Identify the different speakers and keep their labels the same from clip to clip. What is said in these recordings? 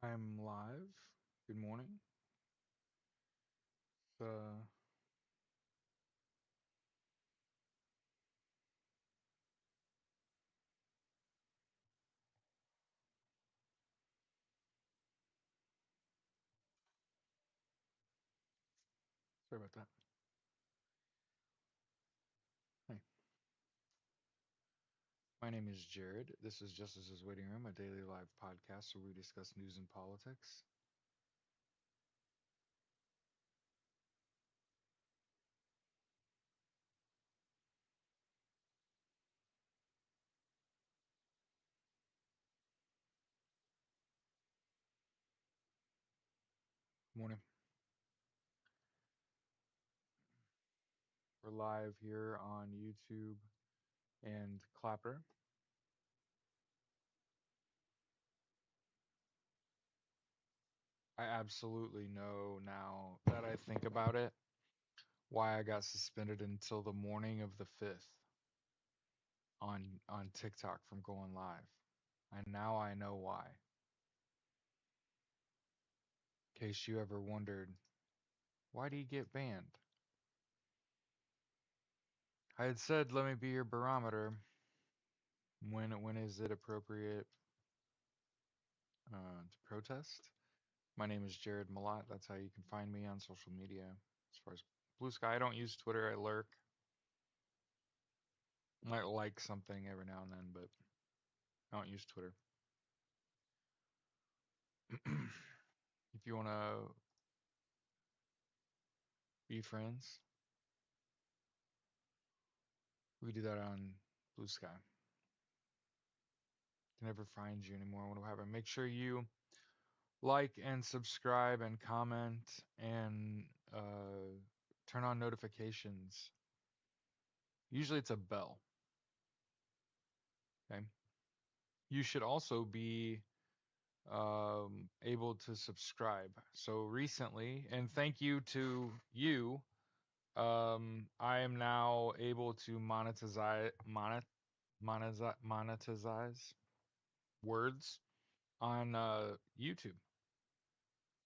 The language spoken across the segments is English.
Speaker 1: I'm live. Good morning. Uh, Sorry about that. Hi, my name is Jared. This is Justice's Waiting Room, a daily live podcast where we discuss news and politics. Good morning. We're live here on YouTube and Clapper. I absolutely know now that I think about it why I got suspended until the morning of the 5th on TikTok from going live. And now I know why. In case you ever wondered, why do you get banned? I had said, let me be your barometer. When is it appropriate to protest? My name is Jared Malott. That's how you can find me on social media. As far as Blue Sky, I don't use Twitter. I lurk. I might like something every now and then, but I don't use Twitter. If you want to be friends, we do that on Blue Sky. Can never find you anymore. What will happen? Make sure you like and subscribe and comment and turn on notifications. Usually it's a bell. Okay. You should also be able to subscribe. So recently, and thank you to you, I am now able to monetize words on YouTube.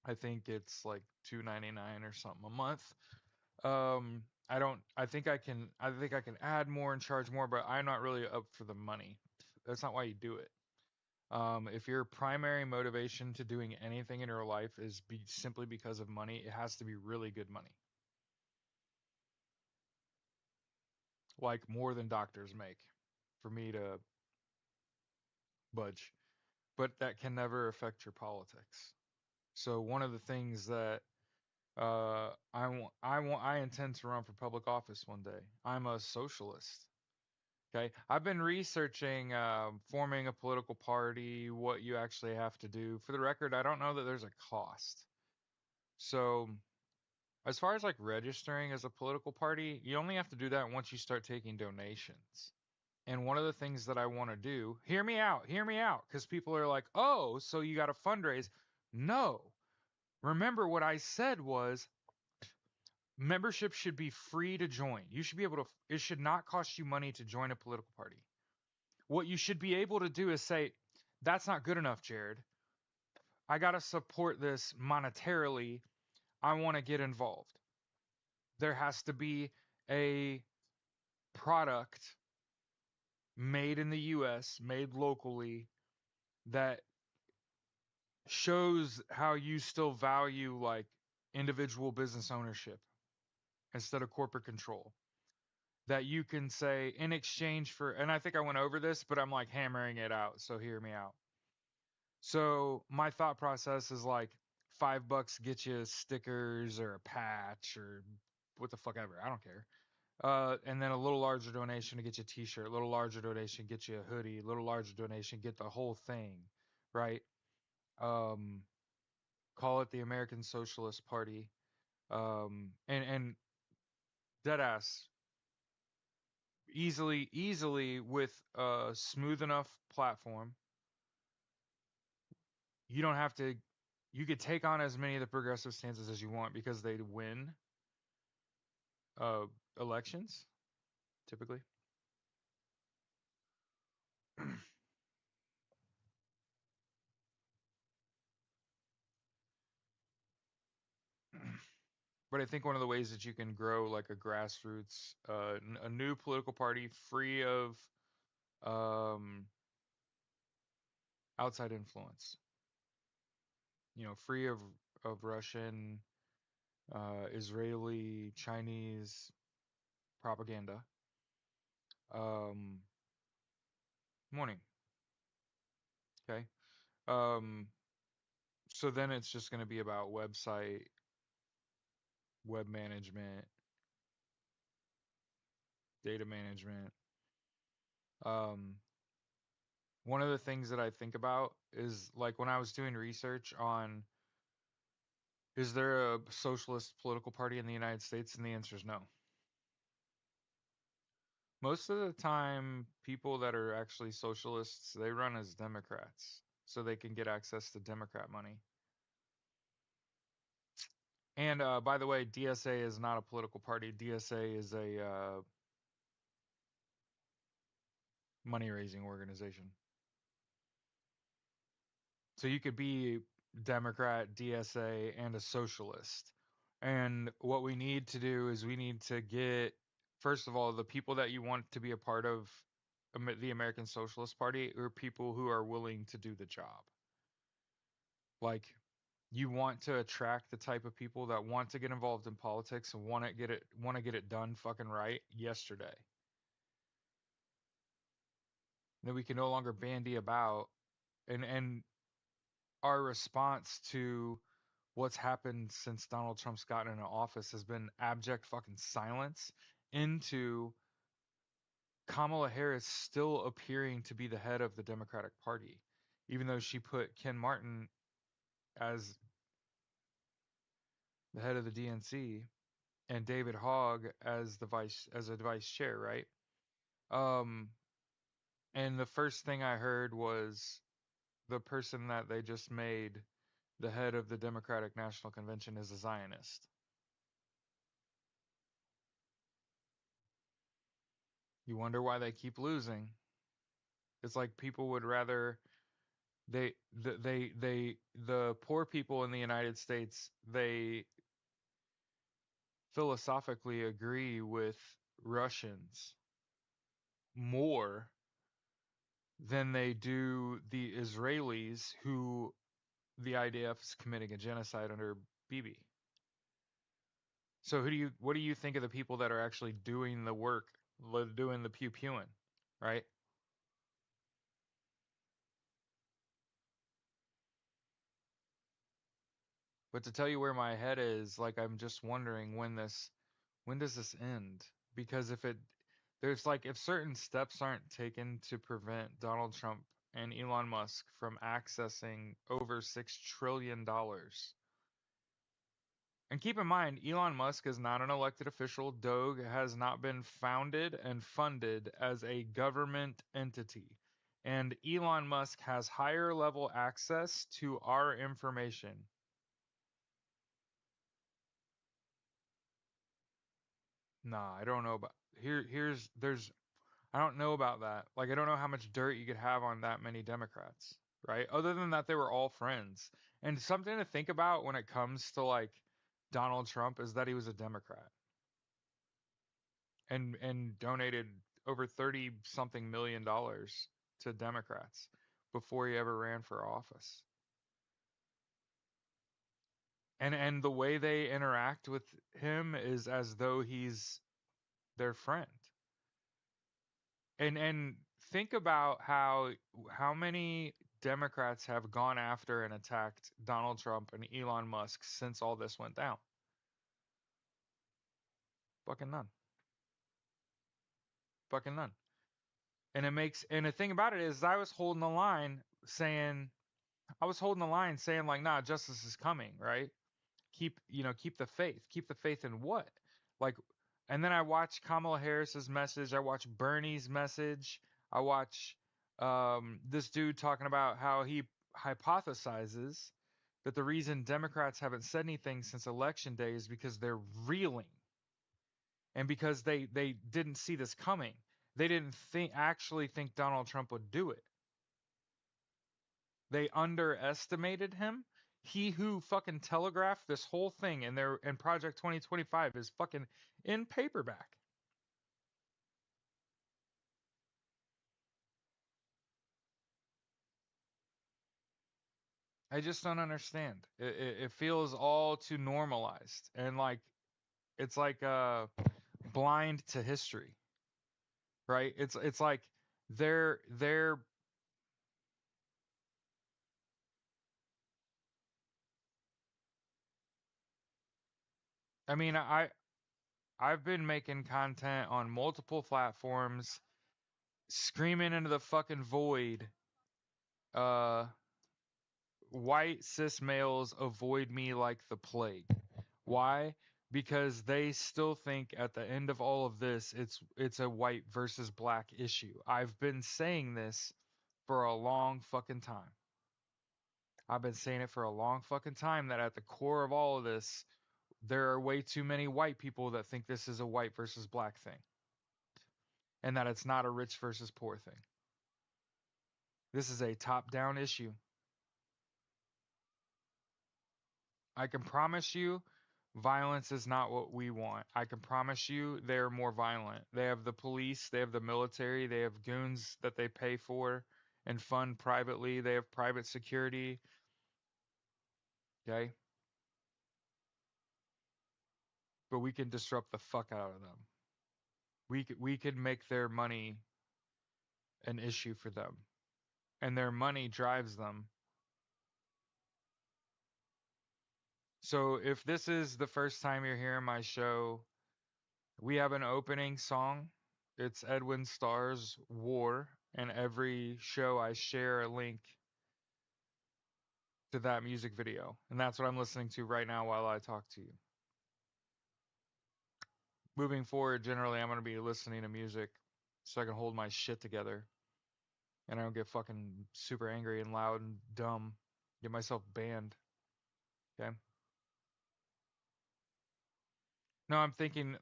Speaker 1: I think it's like 2.99 or something a month. I don't. I think I can. I think I can add more and charge more, but I'm not really up for the money. That's not why you do it. If your primary motivation to doing anything in your life is simply because of money, it has to be really good money, like more than doctors make, for me to budge. But that can never affect your politics. So one of the things that I intend to run for public office one day. I'm a socialist. Okay, I've been researching forming a political party, what you actually have to do. For the record, I don't know that there's a cost. So as far as like registering as a political party, you only have to do that once you start taking donations. And one of the things that I want to do, hear me out, because people are like, oh, so you got to fundraise. No. Remember what I said was membership should be free to join. You should be able to, it should not cost you money to join a political party. What you should be able to do is say, that's not good enough, Jared. I got to support this monetarily. I want to get involved. There has to be a product made in the US, made locally, that shows how you still value like individual business ownership instead of corporate control. That you can say in exchange for, and I think I went over this, but I'm like hammering it out, so hear me out. So my thought process is like $5 get you stickers or a patch or what the fuck ever. I don't care. And then a little larger donation to get you a t-shirt, a little larger donation get you a hoodie, a little larger donation get the whole thing, right? Um, Call it the American Socialist Party. And dead ass easily with a smooth enough platform. You don't have to. You could take on as many of the progressive stances as you want because they win uh, elections typically. But I think one of the ways that you can grow like a grassroots, a new political party free of um, outside influence, free of Russian, Israeli, Chinese propaganda. Um, Morning, okay. Um, so then it's just going to be about website, web management, data management. Um, One of the things that I think about is like when I was doing research on is there a socialist political party in the United States? And the answer is no. Most of the time, people that are actually socialists, they run as Democrats so they can get access to Democrat money. And by the way, DSA is not a political party. DSA is a money raising organization. So you could be Democrat, DSA, and a socialist. And what we need to do is we need to get, first of all, the people that you want to be a part of the American Socialist Party are people who are willing to do the job. Like you want to attract the type of people that want to get involved in politics and want to get it done fucking right yesterday. Then we can no longer bandy about and our response to what's happened since Donald Trump's gotten into office has been abject fucking silence into Kamala Harris still appearing to be the head of the Democratic Party, even though she put Ken Martin as the head of the DNC and David Hogg as a vice chair, right? Um, and the first thing I heard was the person that they just made the head of the Democratic National Convention is a Zionist. You wonder why they keep losing. It's like people would rather the poor people in the United States, they philosophically agree with Russians more than they do the Israelis who the IDF is committing a genocide under Bibi. So what do you think of the people that are actually doing the work, doing the pew pewing, right? But to tell you where my head is, like I'm just wondering when does this end? Because there's like if certain steps aren't taken to prevent Donald Trump and Elon Musk from accessing over $6 trillion. And keep in mind, Elon Musk is not an elected official. Doge has not been founded and funded as a government entity. And Elon Musk has higher level access to our information. Nah, I don't know about here's there's I don't know about that. Like I don't know how much dirt you could have on that many Democrats, right? Other than that they were all friends. And something to think about when it comes to like Donald Trump is that he was a Democrat and donated over 30 something million dollars to Democrats before he ever ran for office. And the way they interact with him is as though he's their friend. And think about how many Democrats have gone after and attacked Donald Trump and Elon Musk since all this went down. Fucking none. Fucking none. And the thing about it is I was holding the line saying like, nah, justice is coming, right? Keep the faith. Keep the faith in what? Like, and then I watch Kamala Harris's message. I watch Bernie's message. I watch this dude talking about how he hypothesizes that the reason Democrats haven't said anything since election day is because they're reeling and because they didn't see this coming. They didn't actually think Donald Trump would do it. They underestimated him. He who fucking telegraphed this whole thing in Project 2025 is fucking in paperback. I just don't understand. It feels all too normalized and like it's like blind to history, right? It's like they're I mean, I've been making content on multiple platforms screaming into the fucking void. Uh White cis males avoid me like the plague. Why? Because they still think at the end of all of this it's a white versus black issue. I've been saying this for a long fucking time. I've been saying it for a long fucking time that at the core of all of this, there are way too many white people that think this is a white versus black thing and that it's not a rich versus poor thing. This is a top down issue. I can promise you violence is not what we want. I can promise you they're more violent. They have the police, they have the military, they have goons that they pay for and fund privately. They have private security. Okay. But we can disrupt the fuck out of them. We could make their money an issue for them. And their money drives them. So if this is the first time you're hearing my show, we have an opening song. It's Edwin Starr's War, and every show I share a link to that music video. And that's what I'm listening to right now while I talk to you. Moving forward, generally, I'm going to be listening to music so I can hold my shit together and I don't get fucking super angry and loud and dumb. Get myself banned. Okay. No, I'm thinking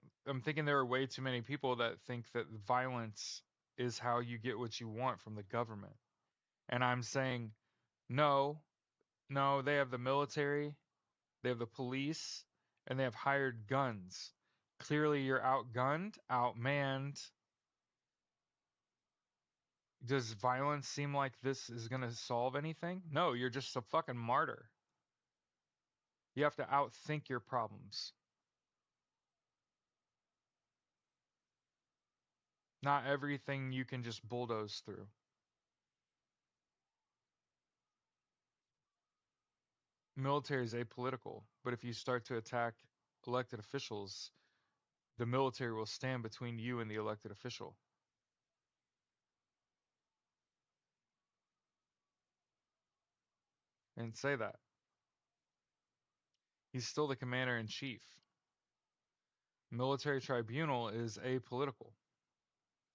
Speaker 1: there are way too many people that think that violence is how you get what you want from the government. And I'm saying, no, no, they have the military, they have the police, and they have hired guns. Clearly you're outgunned, outmanned. Does violence seem like this is going to solve anything? No, you're just a fucking martyr. You have to outthink your problems. Not everything you can just bulldoze through. Military is apolitical, but if you start to attack elected officials, the military will stand between you and the elected official and say that. He's still the commander in chief. Military tribunal is apolitical.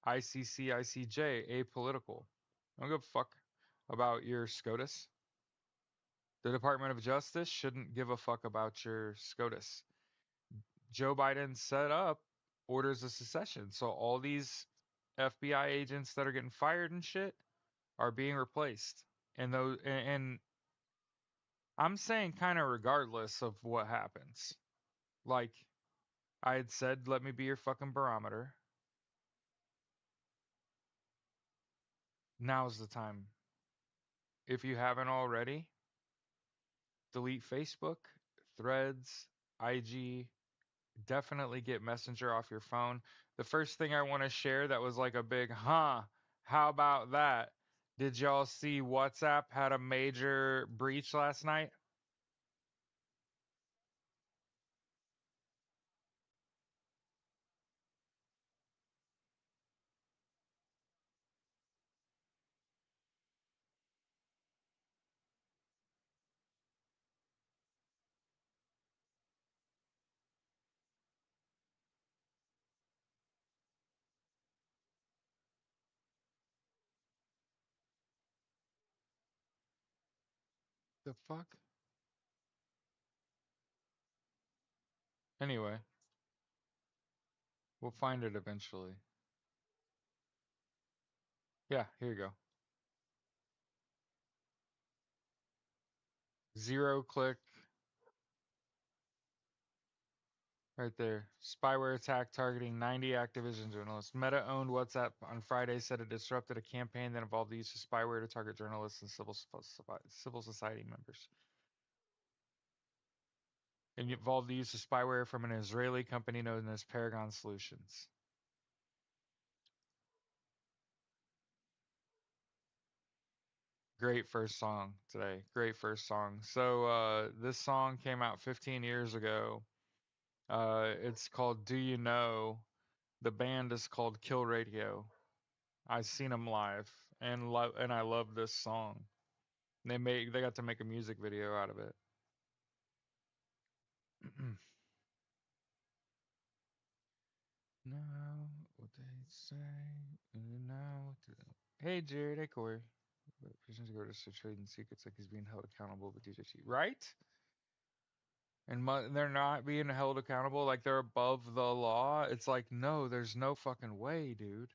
Speaker 1: ICC, ICJ, apolitical. I don't give a fuck about your SCOTUS. The Department of Justice shouldn't give a fuck about your SCOTUS. Joe Biden set up orders of secession. So all these FBI agents that are getting fired and shit are being replaced. And I'm saying kind of regardless of what happens. Like I had said, let me be your fucking barometer. Now's the time. If you haven't already, delete Facebook, Threads, IG, definitely get Messenger off your phone. The first thing I want to share that was like a big, huh, how about that? Did y'all see WhatsApp had a major breach last night? The fuck? Anyway, we'll find it eventually. Yeah, here you go. Zero click right there. Spyware attack targeting 90 Activision journalists. Meta owned WhatsApp on Friday said it disrupted a campaign that involved the use of spyware to target journalists and civil society members. It involved the use of spyware from an Israeli company known as Paragon Solutions. Great first song today. Great first song. So this song came out 15 years ago. It's called "Do You Know." The band is called Kill Radio. I've seen them live, and I love this song. They got to make a music video out of it. Now what they say. Now. Hey Jared. Hey Corey. Prisoners go to trading secrets like he's being held accountable, but DJT. Right? And they're not being held accountable like they're above the law. It's like, no, there's no fucking way, dude.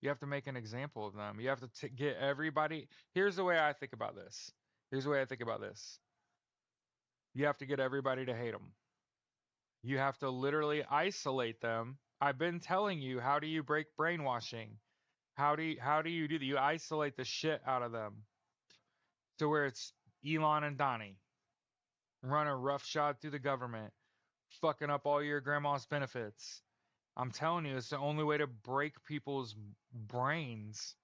Speaker 1: You have to make an example of them. You have to get everybody. Here's the way I think about this. Here's the way I think about this. You have to get everybody to hate them. You have to literally isolate them. I've been telling you, how do you break brainwashing? How do you do that? You isolate the shit out of them to where it's Elon and Donnie run a roughshod through the government, fucking up all your grandma's benefits. I'm telling you, it's the only way to break people's brains.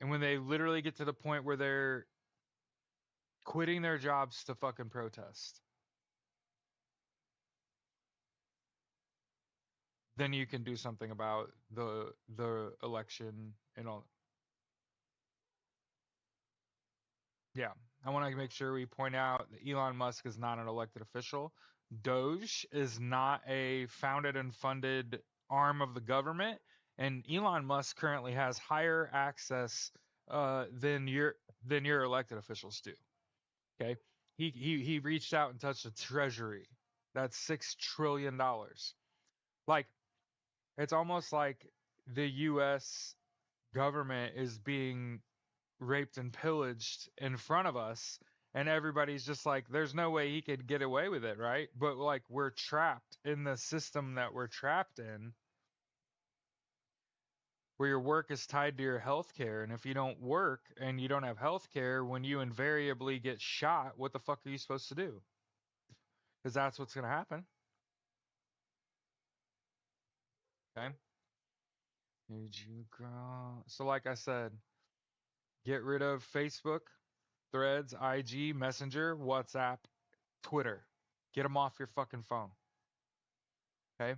Speaker 1: And when they literally get to the point where they're quitting their jobs to fucking protest, then you can do something about the election and all. Yeah, I want to make sure we point out that Elon Musk is not an elected official. Doge is not a founded and funded arm of the government, and Elon Musk currently has higher access than your elected officials do. Okay, he reached out and touched the treasury. That's $6 trillion. Like, it's almost like the U.S. government is being raped and pillaged in front of us, and everybody's just like, there's no way he could get away with it, right? But like, we're trapped in the system that we're trapped in, where your work is tied to your health care, and if you don't work and you don't have health care, when you invariably get shot, what the fuck are you supposed to do? Because that's what's going to happen. Okay. Did you grow? So like I said, get rid of Facebook, Threads, IG, Messenger, WhatsApp, Twitter. Get them off your fucking phone. Okay?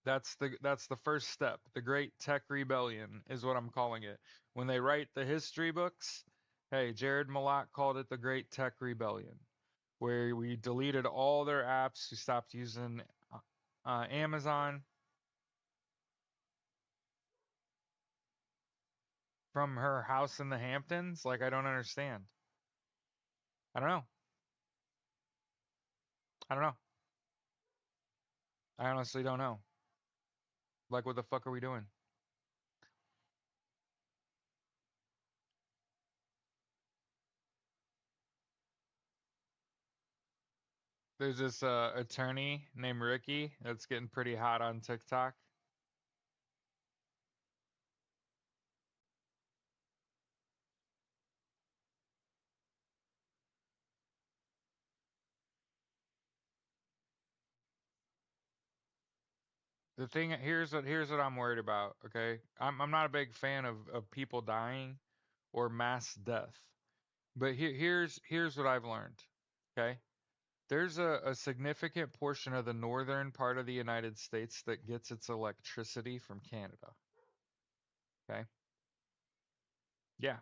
Speaker 1: That's the first step. The Great Tech Rebellion is what I'm calling it. When they write the history books, hey, Jared Malak called it the Great Tech Rebellion, where we deleted all their apps. We stopped using Amazon from her house in the Hamptons. Like, I don't understand. I don't know. I don't know. I honestly don't know. Like, what the fuck are we doing? There's this attorney named Ricky that's getting pretty hot on TikTok. The thing here's what I'm worried about. Okay, I'm not a big fan of people dying or mass death, but here's what I've learned. Okay, there's a significant portion of the northern part of the United States that gets its electricity from Canada. Okay, yeah,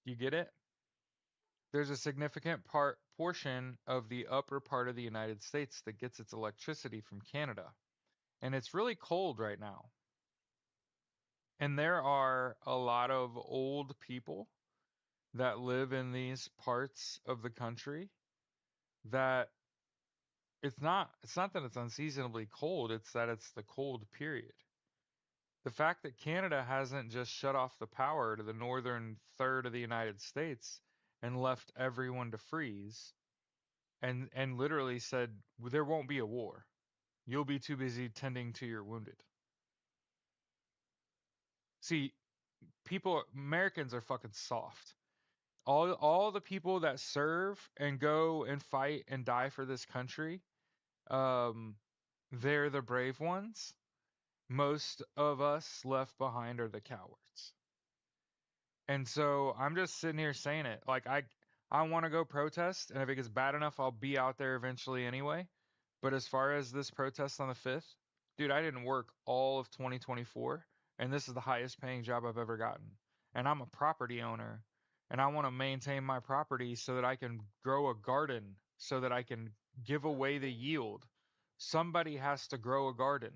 Speaker 1: you get it. There's a significant portion of the upper part of the United States that gets its electricity from Canada, and it's really cold right now. And there are a lot of old people that live in these parts of the country that it's not that it's unseasonably cold, it's that it's the cold period. The fact that Canada hasn't just shut off the power to the northern third of the United States and left everyone to freeze and literally said there won't be a war. You'll be too busy tending to your wounded. See, Americans are fucking soft. All the people that serve and go and fight and die for this country, um, they're the brave ones. Most of us left behind are the cowards. And so I'm just sitting here saying it. Like I want to go protest, and if it gets bad enough, I'll be out there eventually anyway. But as far as this protest on the 5th, dude, I didn't work all of 2024, and this is the highest paying job I've ever gotten. And I'm a property owner, and I want to maintain my property so that I can grow a garden, so that I can give away the yield. Somebody has to grow a garden.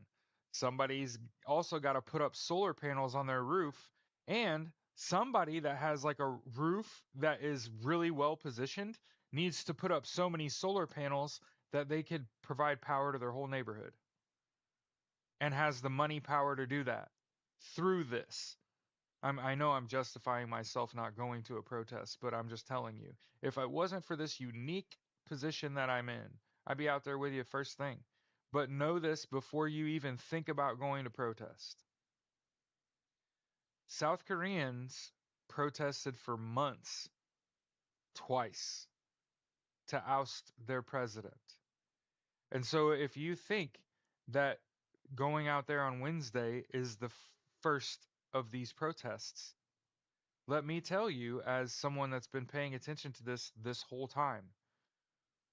Speaker 1: Somebody's also got to put up solar panels on their roof, and somebody that has like a roof that is really well positioned needs to put up so many solar panels that they could provide power to their whole neighborhood and has the money power to do that through this. I know I'm justifying myself not going to a protest, but I'm just telling you, if it wasn't for this unique position that I'm in, I'd be out there with you first thing. But know this before you even think about going to protest. South Koreans protested for months, twice, to oust their president. And so if you think that going out there on Wednesday is the first of these protests, let me tell you, as someone that's been paying attention to this whole time,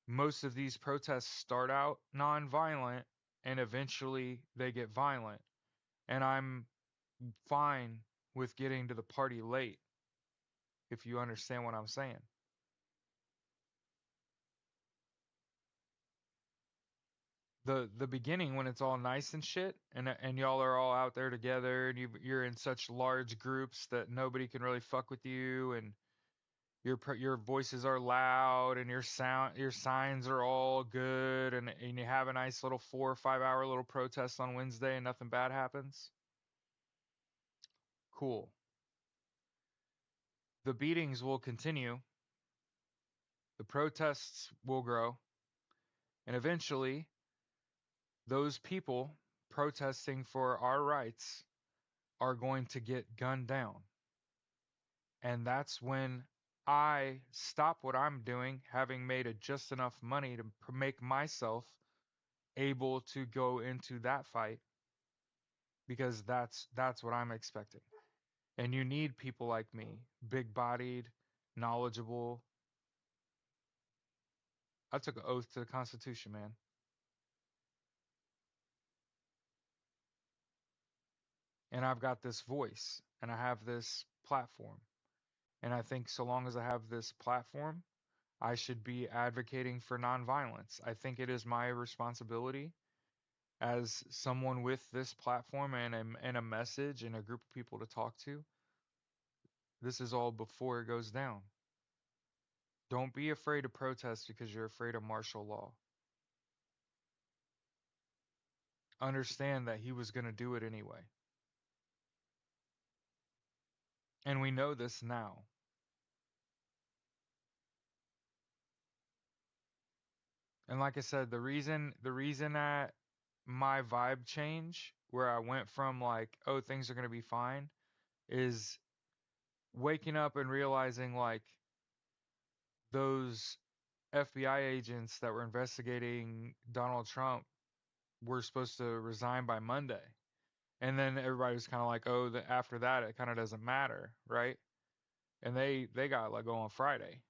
Speaker 1: most of these protests start out nonviolent and eventually they get violent. And I'm fine with getting to the party late, if you understand what I'm saying. The beginning when it's all nice and shit and y'all are all out there together and you're in such large groups that nobody can really fuck with you and your voices are loud and your signs are all good and you have a nice little 4 or 5 hour little protest on Wednesday and nothing bad happens. Cool. The beatings will continue, the protests will grow, and eventually those people protesting for our rights are going to get gunned down. And that's when I stop what I'm doing, having made just enough money to make myself able to go into that fight because that's what I'm expecting. And you need people like me, big-bodied, knowledgeable. I took an oath to the Constitution, man. And I've got this voice and I have this platform. And I think so long as I have this platform, I should be advocating for nonviolence. I think it is my responsibility as someone with this platform and a message and a group of people to talk to. This is all before it goes down. Don't be afraid to protest because you're afraid of martial law. Understand that he was going to do it anyway. And we know this now. And like I said, the reason that my vibe change where I went from like, oh, things are going to be fine is waking up and realizing like those FBI agents that were investigating Donald Trump were supposed to resign by Monday. And then everybody was kind of like, oh, after that, it kind of doesn't matter, right? And they got let go on Friday.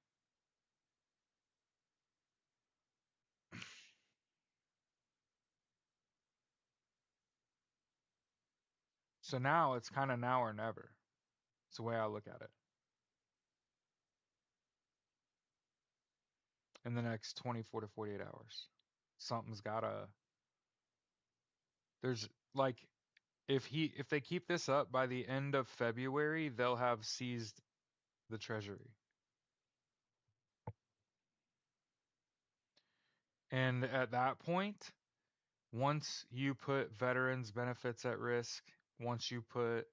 Speaker 1: So now it's kind of now or never. It's the way I look at it. In the next 24 to 48 hours, something's gotta. There's like if they keep this up by the end of February, they'll have seized the treasury. And at that point, once you put veterans benefits at risk, once you put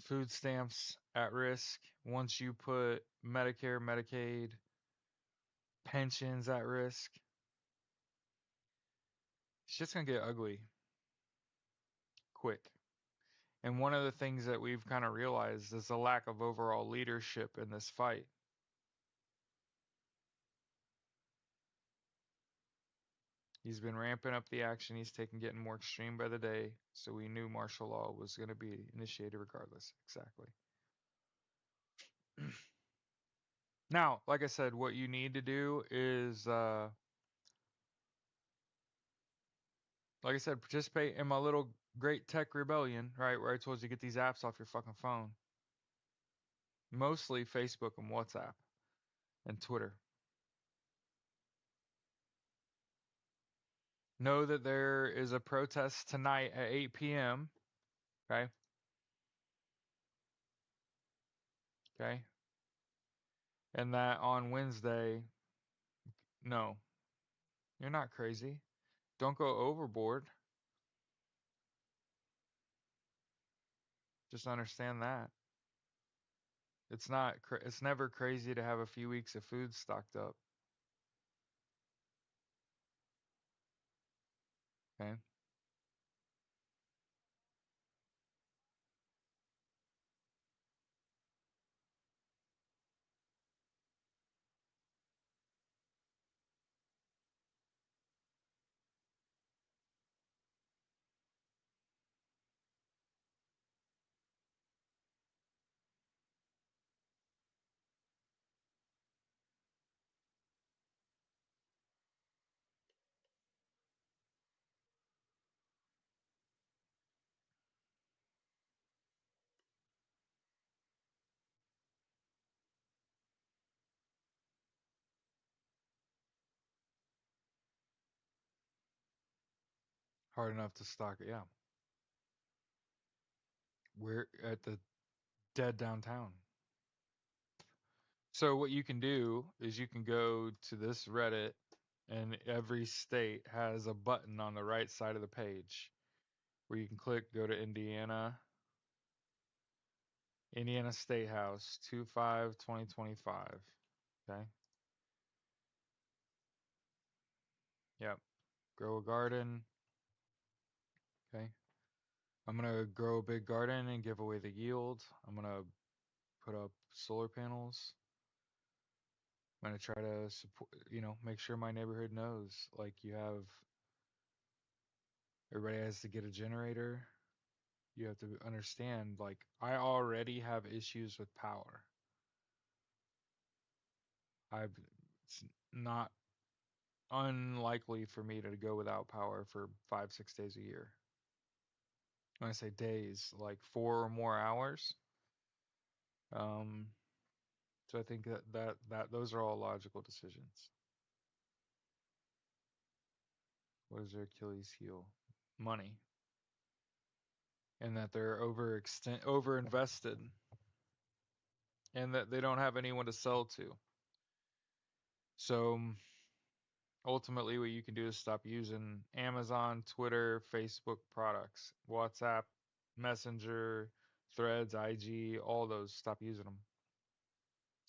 Speaker 1: food stamps at risk, once you put Medicare, Medicaid, pensions at risk, it's just going to get ugly quick. And one of the things that we've kind of realized is the lack of overall leadership in this fight. He's been ramping up the action. He's getting more extreme by the day. So we knew martial law was going to be initiated regardless. Exactly. Now, like I said, what you need to do is, like I said, participate in my little great tech rebellion, right? Where I told you to get these apps off your fucking phone. Mostly Facebook and WhatsApp and Twitter. Know that there is a protest tonight at 8 p.m. Okay. Okay. And that on Wednesday, no, you're not crazy. Don't go overboard. Just understand that. It's never crazy to have a few weeks of food stocked up. Okay. Hard enough to stock it. Yeah. We're at the dead downtown. So what you can do is you can go to this Reddit, and every state has a button on the right side of the page where you can click go to Indiana State House 25/2025. Okay. Yep. Grow a garden. Okay. I'm gonna grow a big garden and give away the yield. I'm gonna put up solar panels. I'm gonna try to support, make sure my neighborhood knows like everybody has to get a generator. You have to understand, like, I already have issues with power. I've It's not unlikely for me to go without power for 5, 6 days a year. When I say days, like 4 or more hours. Um, so I think that those are all logical decisions. What is their Achilles heel? Money, and that they're over invested, and that they don't have anyone to sell to. So ultimately, what you can do is stop using Amazon, Twitter, Facebook products, WhatsApp, Messenger, Threads, IG, all those. Stop using them.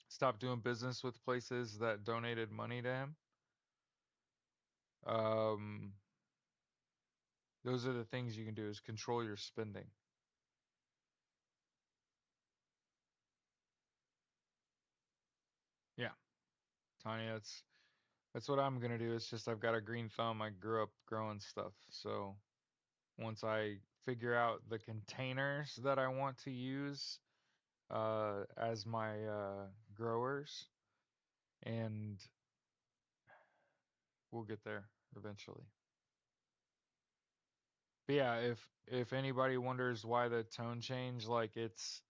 Speaker 1: Stop doing business with places that donated money to him. Um, those are the things you can do is control your spending. Yeah, Tanya, that's what I'm gonna do. It's just I've got a green thumb. I grew up growing stuff. So once I figure out the containers that I want to use as my growers, and we'll get there eventually. But yeah, if anybody wonders why the tone change, like it's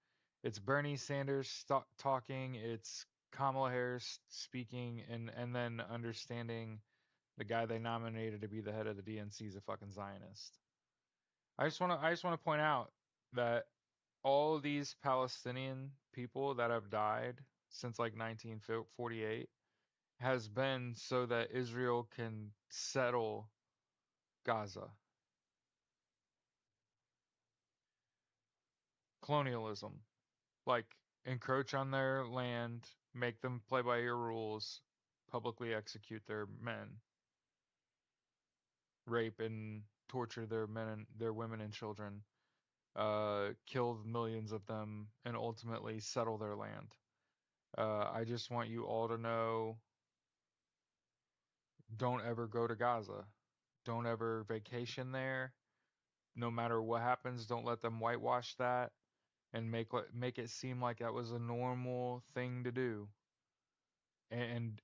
Speaker 1: Bernie Sanders talking, it's Kamala Harris speaking, and then understanding the guy they nominated to be the head of the DNC is a fucking Zionist. I just want to point out that all of these Palestinian people that have died since like 1948 has been so that Israel can settle Gaza. colonialism. Like, encroach on their land, make them play by your rules, publicly execute their men, rape and torture their men and their women and children, kill millions of them, and ultimately settle their land. I just want you all to know, don't ever go to Gaza. Don't ever vacation there. No matter what happens, don't let them whitewash that and make it seem like that was a normal thing to do. And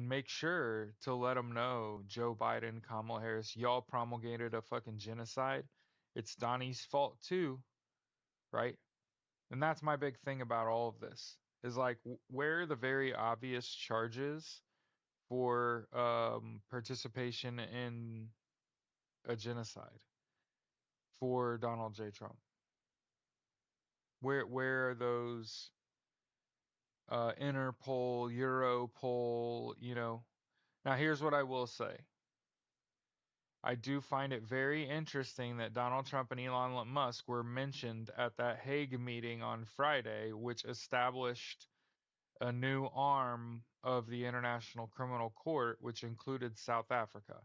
Speaker 1: make sure to let them know, Joe Biden, Kamala Harris, y'all promulgated a fucking genocide. It's Donnie's fault too, right? And that's my big thing about all of this is like, where are the very obvious charges for participation in a genocide for Donald J. Trump? Where are those Interpol, Europol, you know? Now here's what I will say. I do find it very interesting that Donald Trump and Elon Musk were mentioned at that Hague meeting on Friday, which established a new arm of the International Criminal Court, which included South Africa.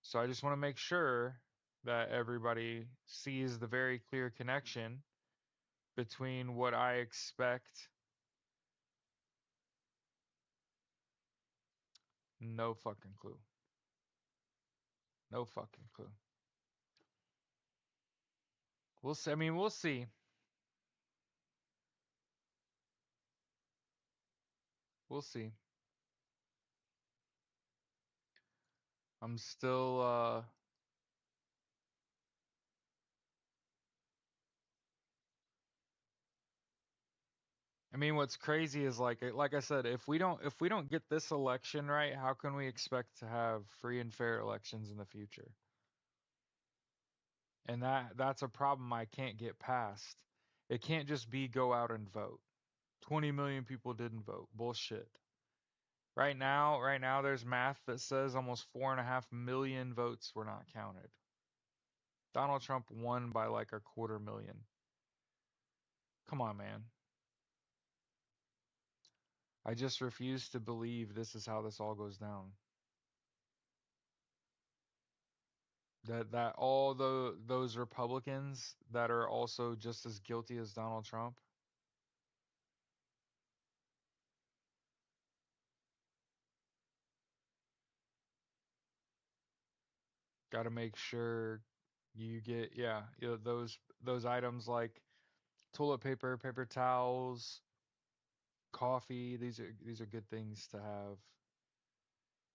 Speaker 1: So I just want to make sure that everybody sees the very clear connection between what I expect. No fucking clue. No fucking clue. We'll see. I mean, we'll see. We'll see. I'm still I mean, what's crazy is like I said, if we don't get this election right, how can we expect to have free and fair elections in the future? And that's a problem I can't get past. It can't just be go out and vote. 20 million people didn't vote. Bullshit. Right now, there's math that says almost 4.5 million votes were not counted. Donald Trump won by like a quarter million. Come on, man. I just refuse to believe this is how this all goes down. That all those Republicans that are also just as guilty as Donald Trump got to make sure you get, yeah, you know, those items like toilet paper, paper towels, coffee. These are good things to have.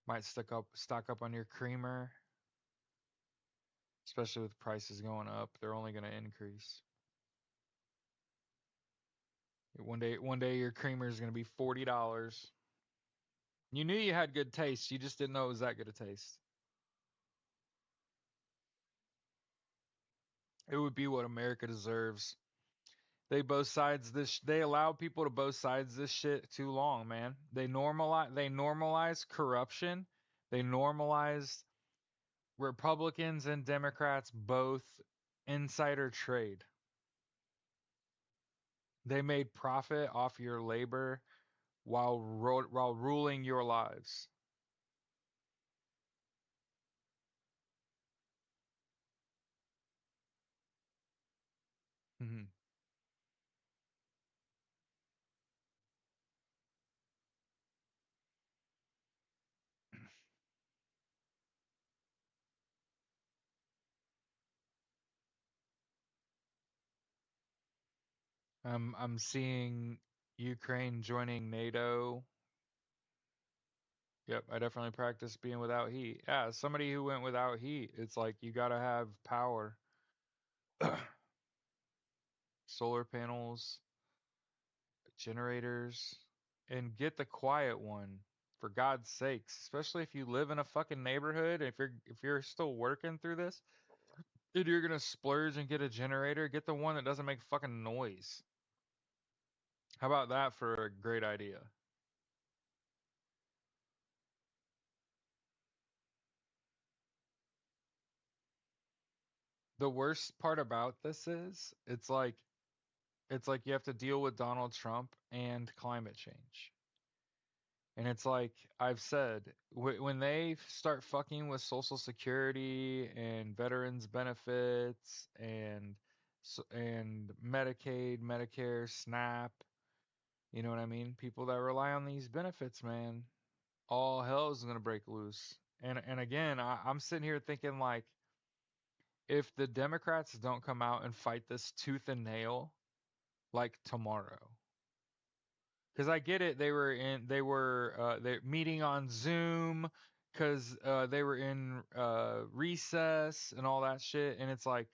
Speaker 1: Might stock up on your creamer, especially with prices going up. They're only going to increase. One day your creamer is going to be $40. You knew you had good taste, you just didn't know it was that good a taste. It would be what America deserves. They allow people to both sides this shit too long, man. They normalize corruption. They normalized Republicans and Democrats both insider trade. They made profit off your labor while ruling your lives. Mhm. I'm seeing Ukraine joining NATO. Yep, I definitely practice being without heat. Yeah, as somebody who went without heat, it's like you gotta have power. Solar panels, generators, and get the quiet one for God's sakes. Especially if you live in a fucking neighborhood, if you're still working through this, and you're gonna splurge and get a generator, get the one that doesn't make fucking noise. How about that for a great idea? The worst part about this is it's like it's like you have to deal with Donald Trump and climate change. And it's like I've said, when they start fucking with Social Security and veterans benefits and Medicaid, Medicare, SNAP, you know what I mean? People that rely on these benefits, man, all hell is gonna break loose. And again, I'm sitting here thinking like, if the Democrats don't come out and fight this tooth and nail, like tomorrow, because I get it. They meeting on Zoom because they were in recess and all that shit. And it's like,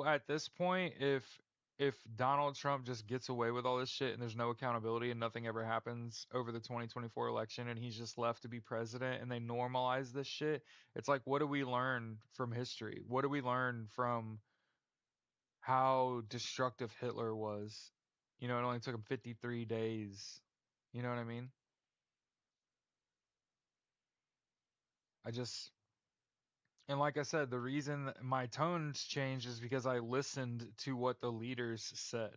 Speaker 1: at this point, if Donald Trump just gets away with all this shit and there's no accountability and nothing ever happens over the 2024 election and he's just left to be president and they normalize this shit, it's like, what do we learn from history? What do we learn from how destructive Hitler was? It only took him 53 days. You know what I mean? I just, and like I said, the reason my tones changed is because I listened to what the leaders said,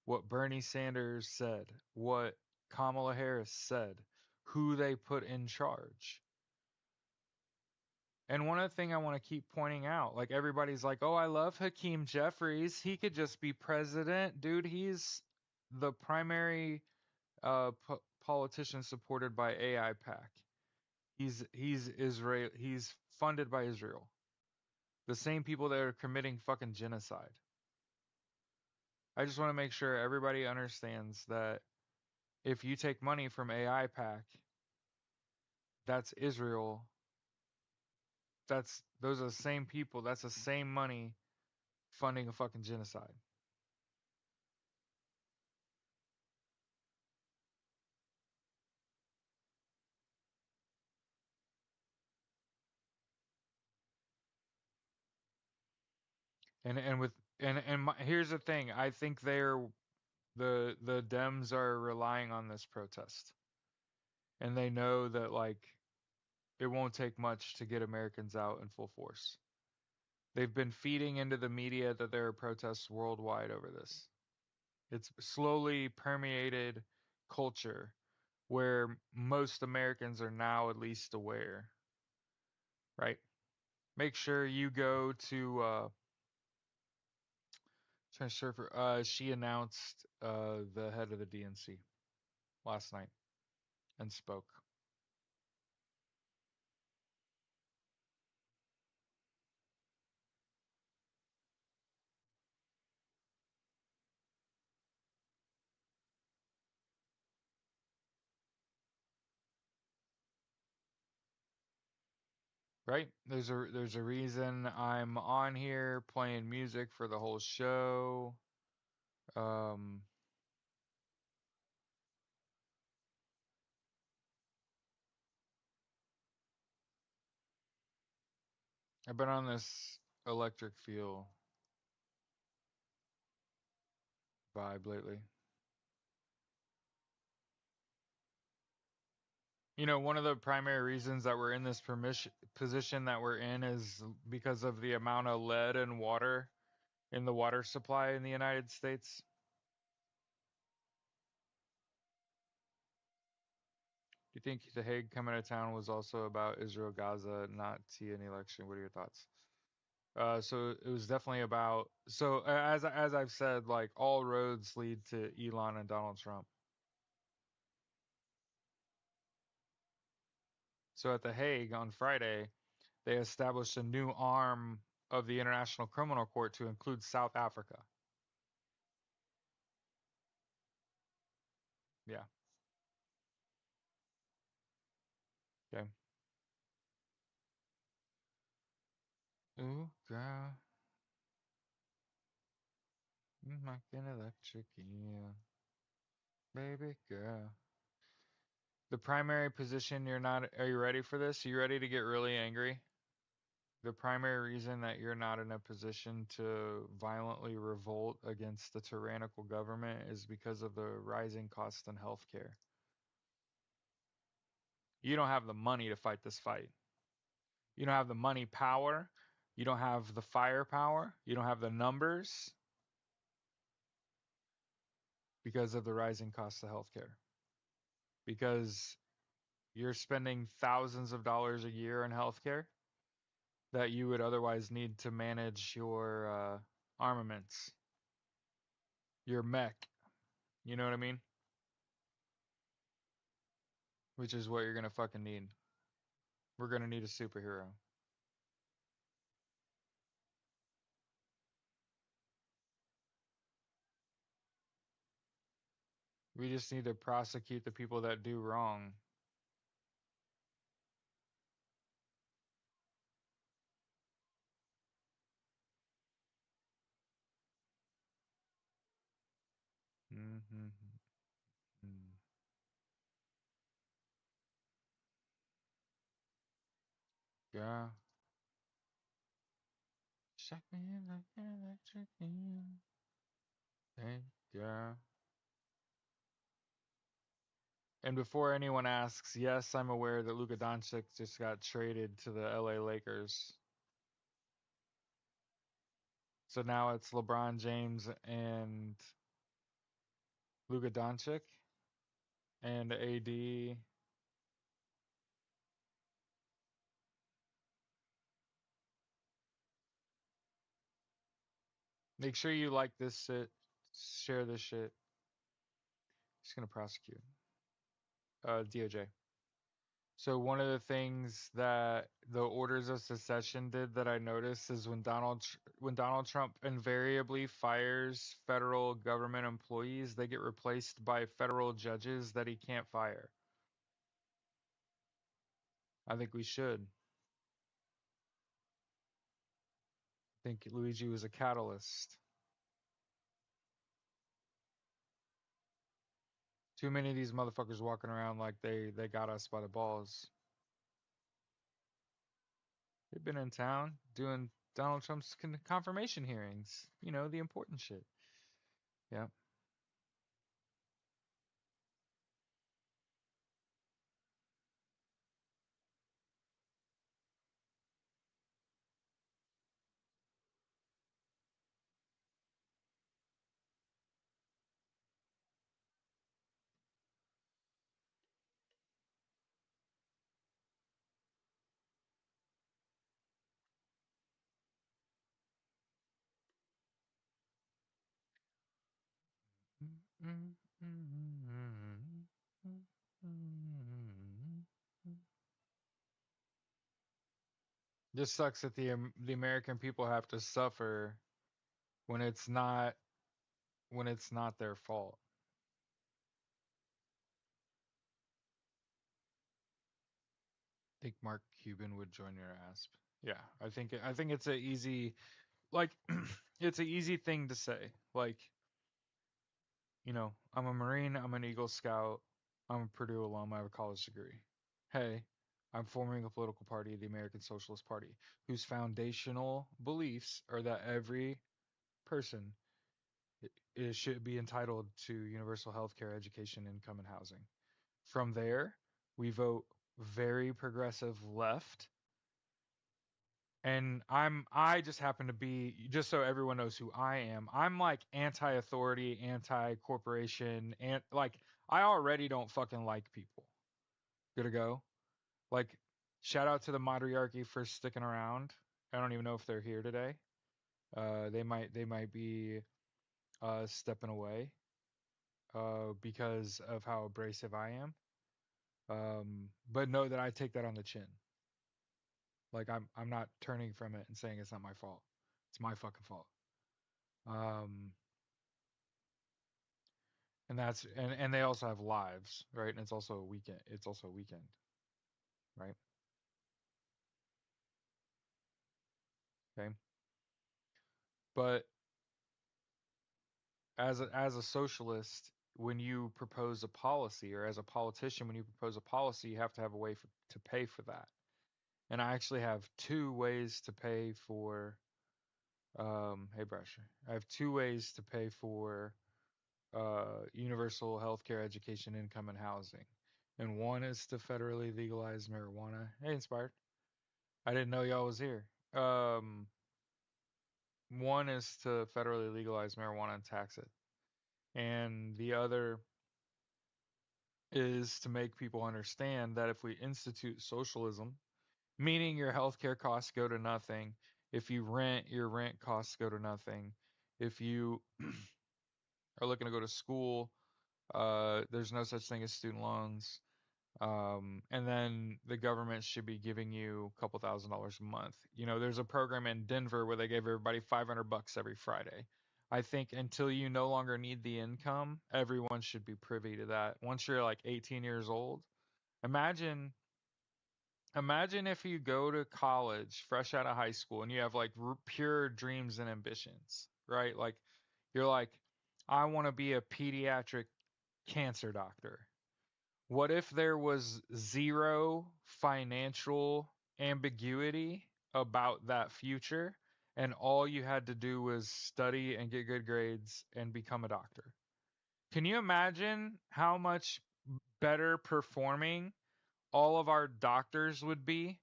Speaker 1: what Bernie Sanders said, what Kamala Harris said, who they put in charge. And one other thing I want to keep pointing out, like everybody's like, oh, I love Hakeem Jeffries. He could just be president. Dude, he's the primary politician supported by AI PAC. He's Israel. He's funded by Israel. The same people that are committing fucking genocide. I just want to make sure everybody understands that if you take money from AI PAC, that's Israel. Those are the same people. That's the same money funding a fucking genocide. And with and my, here's the thing. I think the Dems are relying on this protest, and they know that like it won't take much to get Americans out in full force. They've been feeding into the media that there are protests worldwide over this. It's slowly permeated culture where most Americans are now at least aware, right? Make sure you go to trying to surf her. She announced the head of the DNC last night and spoke. Right? There's a reason I'm on here playing music for the whole show. Um, I've been on this electric feel vibe lately. One of the primary reasons that we're in this position that we're in is because of the amount of lead and water in the water supply in the United States. Do you think the Hague coming to town was also about Israel Gaza, not Tia and election? What are your thoughts? So it was definitely about. So as I've said, like all roads lead to Elon and Donald Trump. So at the Hague on Friday, they established a new arm of the International Criminal Court to include South Africa. Yeah. Okay. Ooh, girl, you like an electric eel, baby girl. The primary position you're not. Are you ready for this? Are you ready to get really angry? The primary reason that you're not in a position to violently revolt against the tyrannical government is because of the rising cost in healthcare. You don't have the money to fight this fight. You don't have the money power. You don't have the firepower. You don't have the numbers. because of the rising cost of healthcare. Because you're spending thousands of dollars a year on healthcare that you would otherwise need to manage your armaments, your mech. You know what I mean? Which is what you're gonna fucking need. We're gonna need a superhero. We just need to prosecute the people that do wrong. Mm-hmm. Yeah. Shock me like an electric eel. Hey, yeah. And before anyone asks, yes, I'm aware that Luka Doncic just got traded to the LA Lakers. So now it's LeBron James and Luka Doncic and AD. Make sure you like this shit, share this shit. Just gonna prosecute. DOJ. So one of the things that the orders of secession did that I noticed is when Donald Trump invariably fires federal government employees, they get replaced by federal judges that he can't fire. I think we should. I think Luigi was a catalyst. Too many of these motherfuckers walking around like they got us by the balls. They've been in town doing Donald Trump's confirmation hearings. You know, the important shit. Yeah. Just sucks that the American people have to suffer when it's not their fault. I think Mark Cuban would join your asp. Yeah, I think it's a easy like it's a easy thing to say. Like, you know, I'm a Marine, I'm an Eagle Scout, I'm a Purdue alum, I have a college degree. Hey, I'm forming a political party, the American Socialist Party, whose foundational beliefs are that every person should be entitled to universal health care, education, income, and housing. From there, we vote very progressive left. And I just happen to be, just so everyone knows who I am, I'm like anti-authority, anti-corporation, and like I already don't fucking like people. Good to go. Like, shout out to the Matriarchy for sticking around. I don't even know if they're here today. They might be stepping away because of how abrasive I am. But know that I take that on the chin. Like I'm not turning from it and saying it's not my fault. It's my fucking fault. Um, and they also have lives, right? And it's also a weekend. It's also a weekend, right? Okay. But as a socialist, when you propose a policy, or as a politician, when you propose a policy, you have to have a way to pay for that. And I actually have two ways to pay for. Hey, Brasher. I have two ways to pay for universal healthcare, education, income, and housing. And one is to federally legalize marijuana. Hey, Inspired. I didn't know y'all was here. One is to federally legalize marijuana and tax it. and the other is to make people understand that if we institute socialism, meaning your healthcare costs go to nothing, if you rent, your rent costs go to nothing, if you are looking to go to school, there's no such thing as student loans. And then the government should be giving you a couple $1,000s a month. You know, there's a program in Denver where they gave everybody $500 every Friday. I think until you no longer need the income, everyone should be privy to that. Once you're like 18 years old, imagine imagine if you go to college fresh out of high school and you have like pure dreams and ambitions, right? Like you're like, I want to be a pediatric cancer doctor. What if there was zero financial ambiguity about that future and all you had to do was study and get good grades and become a doctor? Can you imagine how much better performing all of our doctors would be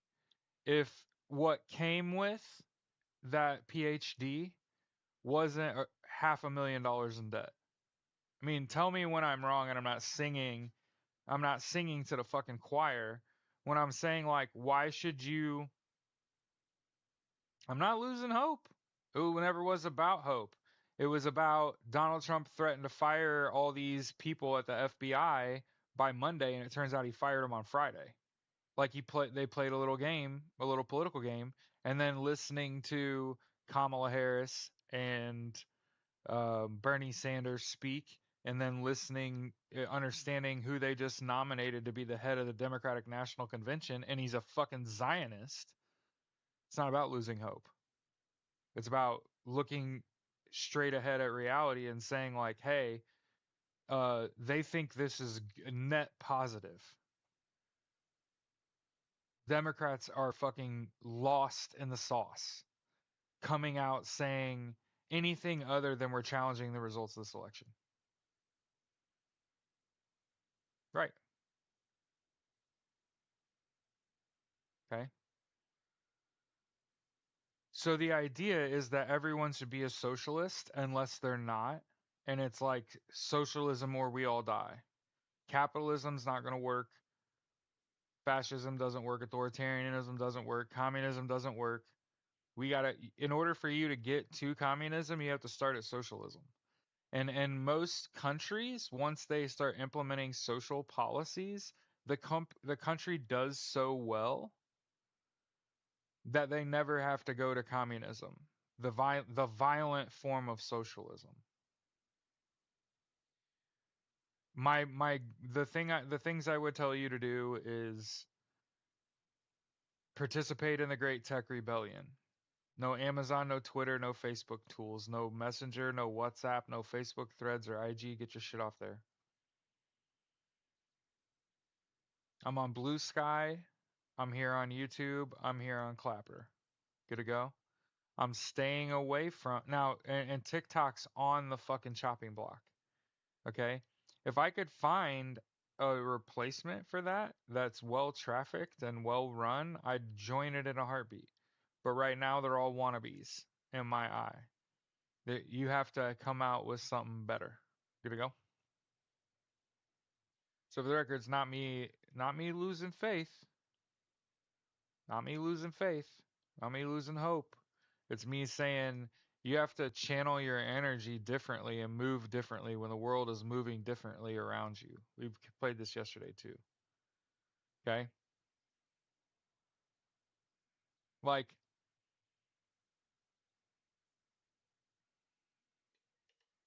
Speaker 1: if what came with that PhD wasn't $500,000 in debt? I mean, tell me when I'm wrong and I'm not singing to the fucking choir when I'm saying like why should you I'm not losing hope. It never was about hope. It was about Donald Trump threatened to fire all these people at the FBI by Monday and it turns out he fired them on Friday. Like they played a little game, a little political game, and then listening to Kamala Harris and Bernie Sanders speak, and then listening, understanding who they just nominated to be the head of the Democratic National Convention, and he's a fucking Zionist. It's not about losing hope. It's about looking straight ahead at reality and saying like, hey, they think this is net positive. Democrats are fucking lost in the sauce, coming out saying anything other than we're challenging the results of this election. Right. Okay. So the idea is that everyone should be a socialist unless they're not. And it's like socialism or we all die. Capitalism's not going to work. Fascism doesn't work. Authoritarianism doesn't work. Communism doesn't work. We got to, in order for you to get to communism, you have to start at socialism. And most countries, once they start implementing social policies, the country does so well that they never have to go to communism, the violent form of socialism. The things I would tell you to do is participate in the Great Tech Rebellion. No Amazon, no Twitter, no Facebook tools, no Messenger, no WhatsApp, no Facebook Threads or IG. Get your shit off there. I'm on Blue Sky. I'm here on YouTube. I'm here on Clapper. Good to go. I'm staying away from now, and TikTok's on the fucking chopping block. Okay. If I could find a replacement for that that's well trafficked and well run, I'd join it in a heartbeat. But right now, they're all wannabes in my eye. You have to come out with something better. Good to go. So for the record, it's not me losing faith, not me losing faith, not me losing hope. It's me saying you have to channel your energy differently and move differently when the world is moving differently around you. We've played this yesterday too. Okay? Like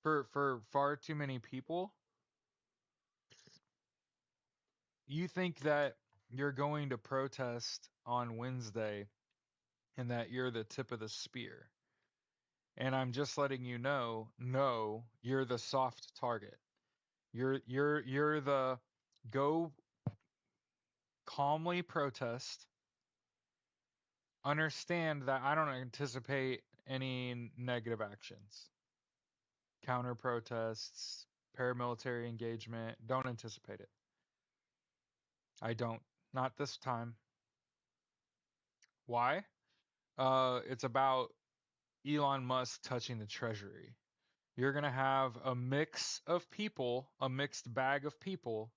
Speaker 1: for far too many people, you think that you're going to protest on Wednesday and that you're the tip of the spear. And I'm just letting you know, no, you're the soft target. You're the go calmly protest. Understand that I don't anticipate any negative actions. Counter protests, paramilitary engagement, don't anticipate it. I don't. Not this time. Why? It's about Elon Musk touching the treasury. You're going to have a mix of people, a mixed bag of people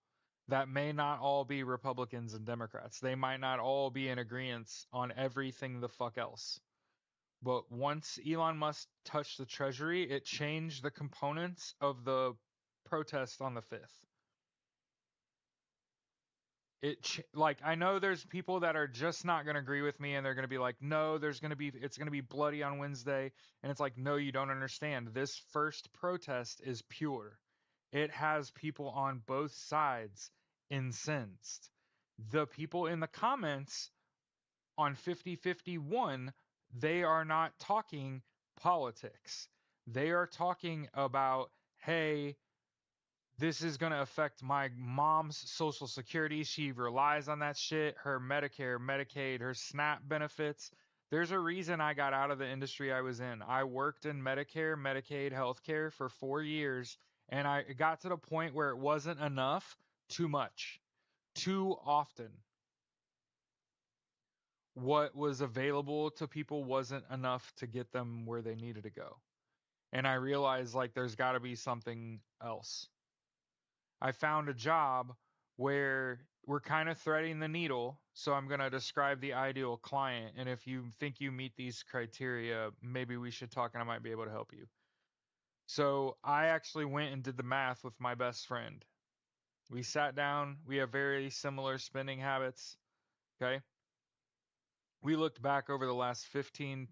Speaker 1: that may not all be Republicans and Democrats. They might not all be in agreement on everything the fuck else. But once Elon Musk touched the Treasury, it changed the components of the protest on the 5th. Like, I know there's people that are just not going to agree with me, and they're going to be like, no, it's going to be bloody on Wednesday. And it's like, no, you don't understand. This first protest is pure. It has people on both sides incensed. The people in the comments on 5051, they are not talking politics. They are talking about, hey, this is going to affect my mom's social security. She relies on that shit, her Medicare, Medicaid, her SNAP benefits. There's a reason I got out of the industry I was in. I worked in Medicare, Medicaid, healthcare for 4 years, and I got to the point where it wasn't enough, too much, too often. What was available to people wasn't enough to get them where they needed to go. And I realized like there's got to be something else. I found a job where we're kind of threading the needle. So I'm going to describe the ideal client. And if you think you meet these criteria, maybe we should talk and I might be able to help you. So I actually went and did the math with my best friend. We sat down. We have very similar spending habits. Okay. We looked back over the last 15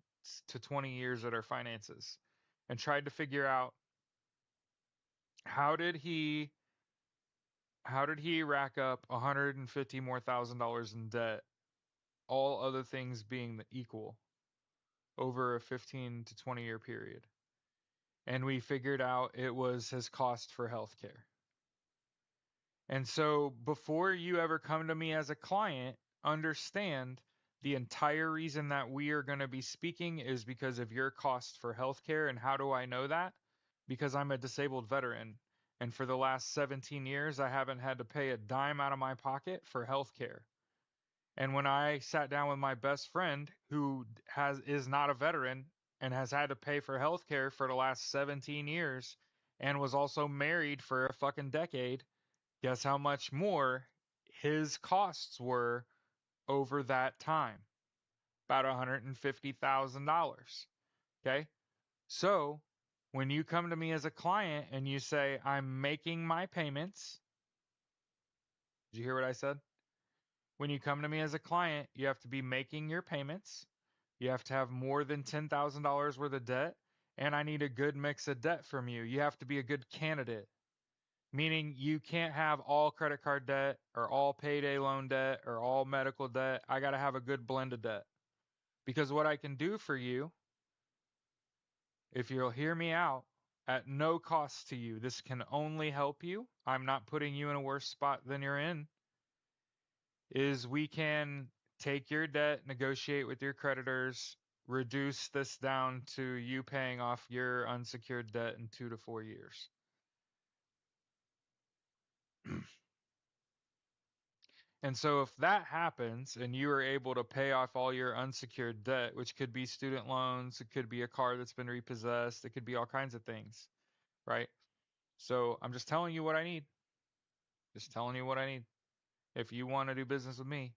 Speaker 1: to 20 years at our finances and tried to figure out how did he rack up 150 more $1,000 in debt, all other things being equal, over a 15 to 20-year period. And we figured out it was his cost for healthcare. And so before you ever come to me as a client, understand the entire reason that we are going to be speaking is because of your cost for healthcare. And how do I know that? Because I'm a disabled veteran. And for the last 17 years, I haven't had to pay a dime out of my pocket for healthcare. And when I sat down with my best friend who is not a veteran and has had to pay for healthcare for the last 17 years and was also married for a fucking decade, guess how much more his costs were over that time? About $150,000. Okay. So when you come to me as a client and you say, I'm making my payments, did you hear what I said? When you come to me as a client, you have to be making your payments. You have to have more than $10,000 worth of debt. And I need a good mix of debt from you. You have to be a good candidate. Meaning you can't have all credit card debt or all payday loan debt or all medical debt. I got to have a good blend of debt. Because what I can do for you, if you'll hear me out, at no cost to you, this can only help you. I'm not putting you in a worse spot than you're in. Is we can take your debt, negotiate with your creditors, reduce this down to you paying off your unsecured debt in 2 to 4 years. And so if that happens and you are able to pay off all your unsecured debt, which could be student loans, it could be a car that's been repossessed, it could be all kinds of things, right? So I'm just telling you what I need. Just telling you what I need. If you want to do business with me,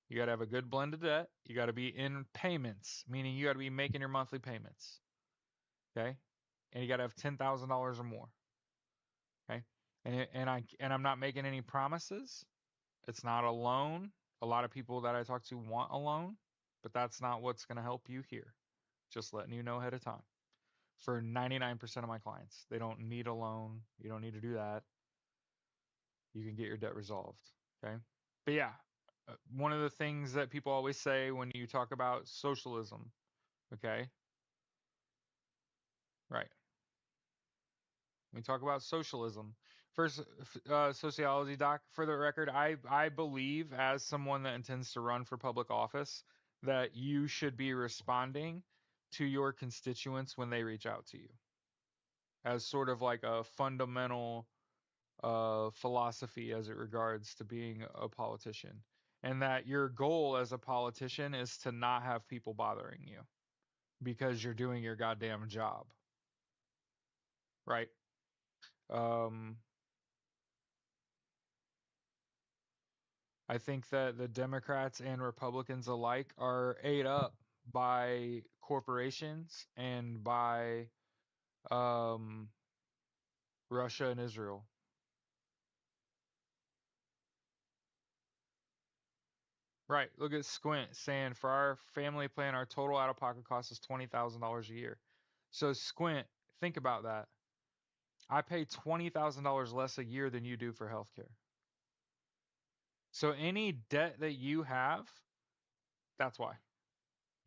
Speaker 1: you got to have a good blend of debt. You got to be in payments, meaning you got to be making your monthly payments. Okay. And you got to have $10,000 or more. Okay. And I'm not making any promises. It's not a loan. A lot of people that I talk to want a loan, but that's not what's going to help you here. Just letting you know ahead of time. For 99% of my clients, they don't need a loan. You don't need to do that. You can get your debt resolved. Okay. But yeah, one of the things that people always say when you talk about socialism, okay? Right. We talk about socialism. First, sociology doc, for the record, I believe, as someone that intends to run for public office, that you should be responding to your constituents when they reach out to you as sort of like a fundamental philosophy as it regards to being a politician. And that your goal as a politician is to not have people bothering you because you're doing your goddamn job. right? Um, I think that the Democrats and Republicans alike are ate up by corporations and by um, Russia and Israel. Right. Look at Squint saying for our family plan, our total out of pocket cost is $20,000 a year. So Squint, think about that. I pay $20,000 less a year than you do for healthcare. So any debt that you have, that's why.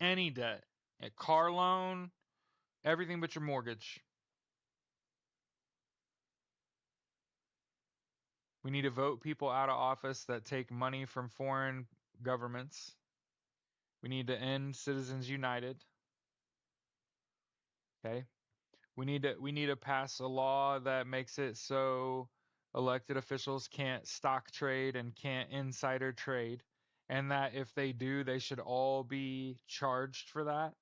Speaker 1: Any debt, a car loan, everything but your mortgage. We need to vote people out of office that take money from foreign governments. We need to end Citizens United. Okay. We need to pass a law that makes it so elected officials can't stock trade and can't insider trade, and that if they do, they should all be charged for that,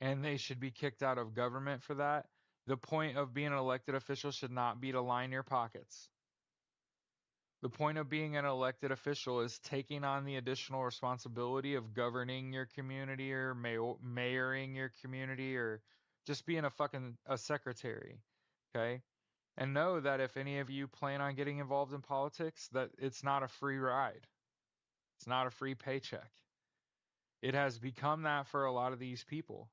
Speaker 1: and they should be kicked out of government for that. The point of being an elected official should not be to line your pockets. The point of being an elected official is taking on the additional responsibility of governing your community or mayoring your community or just being a secretary. Okay? And know that if any of you plan on getting involved in politics, that it's not a free ride. It's not a free paycheck. It has become that for a lot of these people.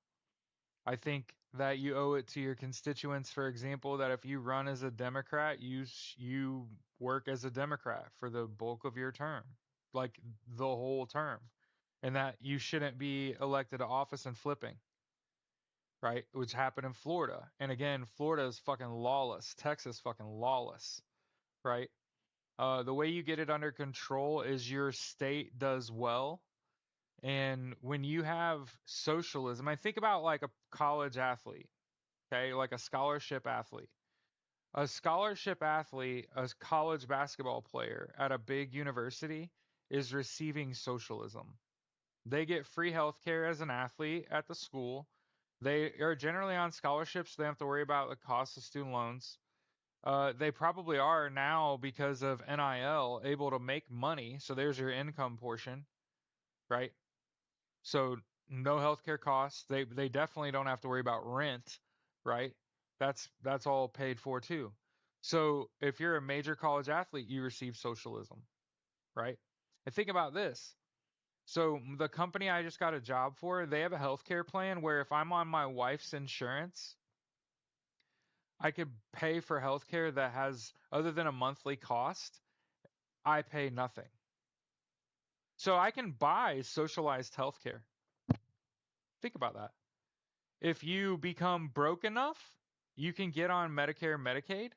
Speaker 1: I think that you owe it to your constituents, for example, that if you run as a Democrat, you work as a Democrat for the bulk of your term, like the whole term, and that you shouldn't be elected to office and flipping, right? Which happened in Florida. And again, Florida is fucking lawless. Texas fucking lawless, right? The way you get it under control is your state does well. And when you have socialism, I think about like a college athlete, okay, like a scholarship athlete. A scholarship athlete, a college basketball player at a big university is receiving socialism. They get free health care as an athlete at the school. They are generally on scholarships, so they don't have to worry about the cost of student loans. They probably are now because of NIL able to make money. So there's your income portion, right? So no healthcare costs. They definitely don't have to worry about rent, right? That's all paid for too. So if you're a major college athlete, you receive socialism, right? And think about this. So the company I just got a job for, they have a healthcare plan where if I'm on my wife's insurance, I could pay for healthcare that has other than a monthly cost, I pay nothing. So I can buy socialized healthcare. Think about that. If you become broke enough, you can get on Medicare and Medicaid,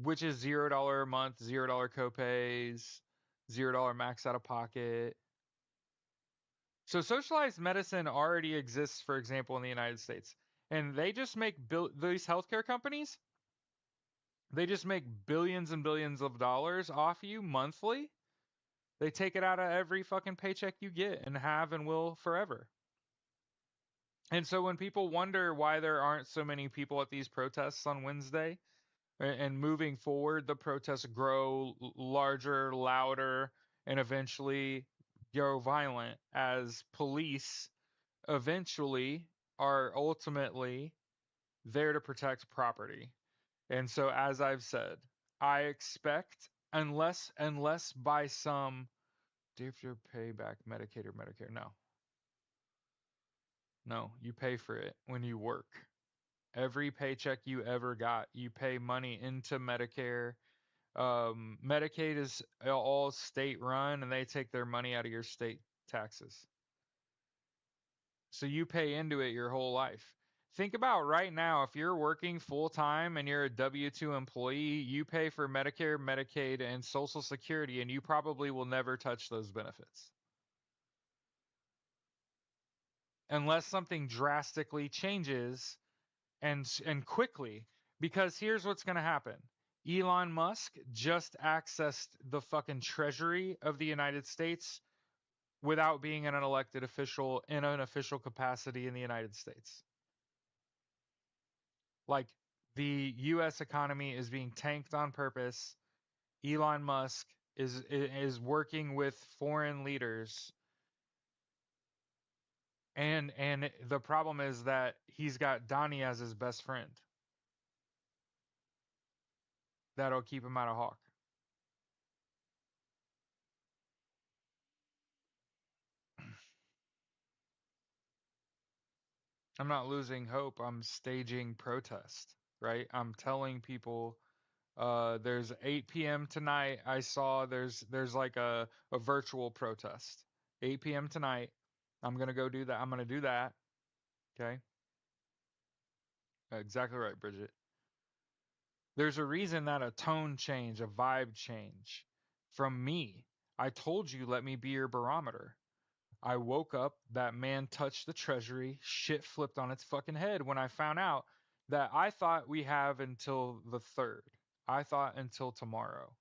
Speaker 1: which is $0 a month, $0 copays, $0 max out of pocket. So socialized medicine already exists, for example, in the United States. And they just make these healthcare companies, they just make billions and billions of dollars off you monthly. They take it out of every fucking paycheck you get and have and will forever. And so when people wonder why there aren't so many people at these protests on Wednesday, and moving forward, the protests grow larger, louder, and eventually go violent as police eventually are ultimately there to protect property. And so, as I've said, I expect unless by some do you have to pay back Medicaid or Medicare? No, no, you pay for it when you work. Every paycheck you ever got, you pay money into Medicare. Medicaid is all state run and they take their money out of your state taxes. So you pay into it your whole life. Think about right now, if you're working full time and you're a W 2 employee, you pay for Medicare, Medicaid, and Social Security, and you probably will never touch those benefits unless something drastically changes and quickly. Because here's what's going to happen. Elon Musk just accessed the fucking treasury of the United States without being an elected official in an official capacity in the United States. Like The US economy is being tanked on purpose. Elon Musk is working with foreign leaders, and the problem is that he's got Donnie as his best friend. That'll keep him out of Hawk. I'm not losing hope. I'm staging protest, right? I'm telling people there's 8 p.m. tonight. I saw there's like a virtual protest. 8 p.m. tonight. I'm gonna go do that. I'm gonna do that. Okay. Exactly right, Bridget. There's a reason that a tone change, a vibe change from me. I told you, let me be your barometer. I woke up, that man touched the treasury, shit flipped on its fucking head when I found out that I thought we have until the 3rd. I thought until tomorrow.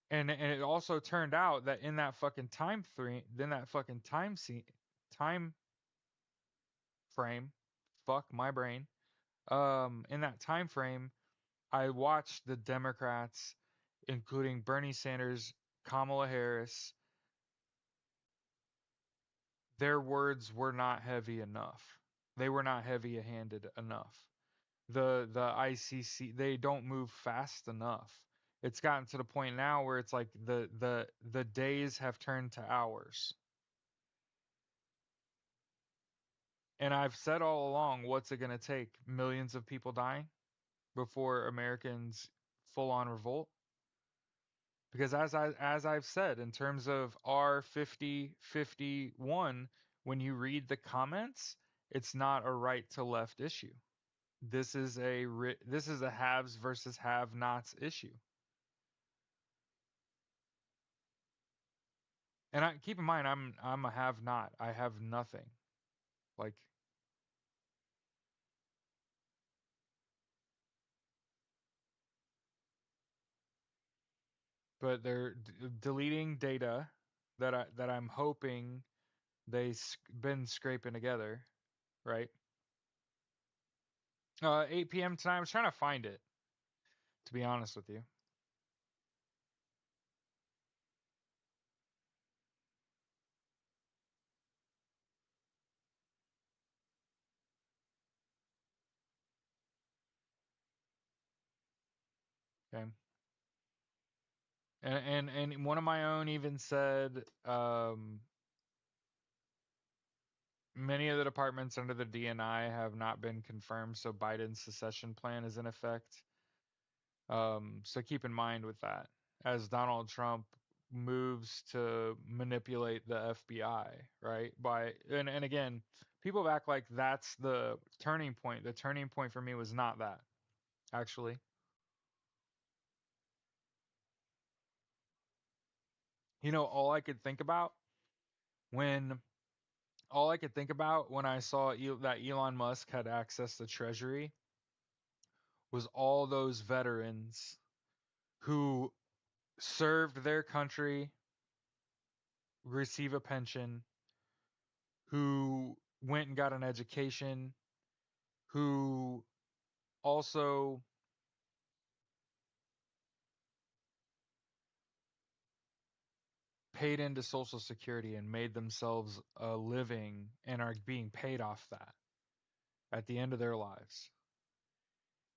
Speaker 1: And it also turned out that in that fucking time frame, fuck my brain. In that time frame, I watched the Democrats, including Bernie Sanders, Kamala Harris, their words were not heavy enough. They were not heavy-handed enough. The ICC, they don't move fast enough. It's gotten to the point now where it's like the days have turned to hours. And I've said all along, what's it going to take? Millions of people dying before Americans full on revolt? Because as I've said, in terms of R5051, when you read the comments, it's not a right to left issue. This is a haves versus have-nots issue. And keep in mind, I'm a have-not. I have nothing. Like, but they're deleting data that I'm hoping been scraping together, right? 8 p.m. tonight. I was trying to find it, to be honest with you. Okay. And one of my own even said, many of the departments under the DNI have not been confirmed, so Biden's secession plan is in effect. So keep in mind with that as Donald Trump moves to manipulate the FBI, right? And again, people act like that's the turning point. The turning point for me was not that, actually. You know, when all I could think about when I saw that Elon Musk had access to Treasury was all those veterans who served their country, receive a pension, who went and got an education, who also paid into Social Security and made themselves a living and are being paid off that at the end of their lives.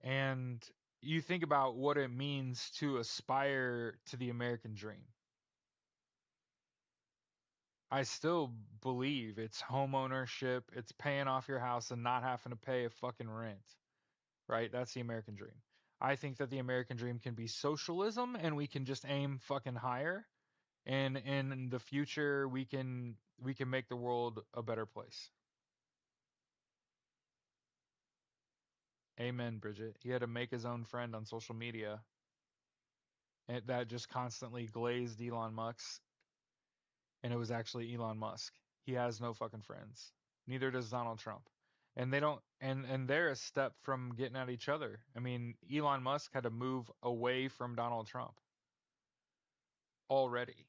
Speaker 1: And you think about what it means to aspire to the American dream. I still believe it's home ownership, it's paying off your house and not having to pay a fucking rent, right? That's the American dream. I think that the American dream can be socialism and we can just aim fucking higher, and in the future we can make the world a better place. Amen, Bridget. He had to make his own friend on social media and that just constantly glazed Elon Musk, and it was actually Elon Musk. He has no fucking friends. Neither does Donald Trump. And they don't and they're a step from getting at each other. I mean, Elon Musk had to move away from Donald Trump already.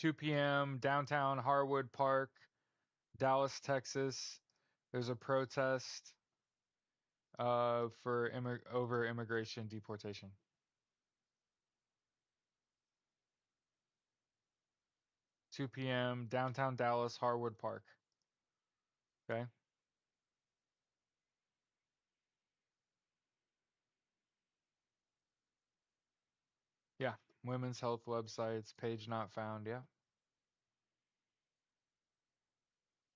Speaker 1: 2 p.m. downtown Harwood Park, Dallas, Texas. There's a protest for over immigration deportation. 2 p.m. downtown Dallas, Harwood Park. Okay. Yeah. Women's health websites, page not found. Yeah.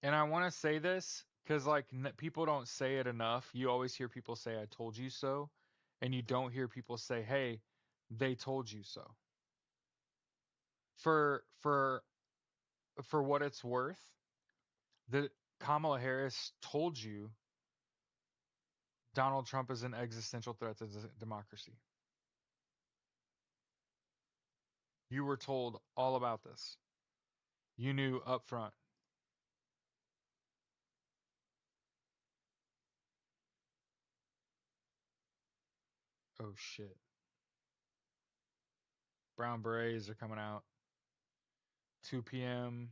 Speaker 1: And I want to say this because, like, people don't say it enough. You always hear people say, I told you so. And you don't hear people say, hey, they told you so. For for for what it's worth, that Kamala Harris told you Donald Trump is an existential threat to democracy. You were told all about this. You knew up front. Oh shit. Brown berets are coming out. 2 p.m.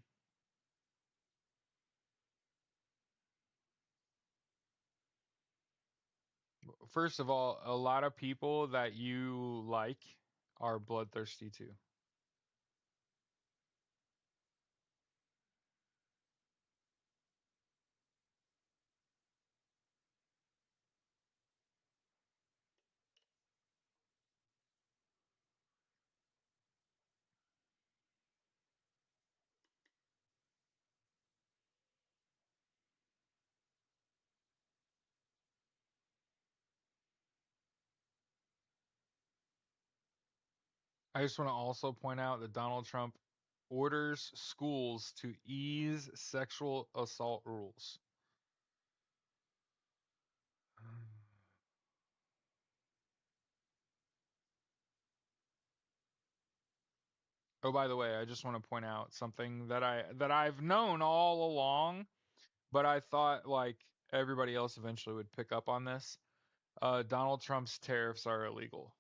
Speaker 1: First of all, a lot of people that you like are bloodthirsty too. I just want to also point out that Donald Trump orders schools to ease sexual assault rules. Oh, by the way, I just want to point out something that I've known all along, but I thought like everybody else eventually would pick up on this. Donald Trump's tariffs are illegal.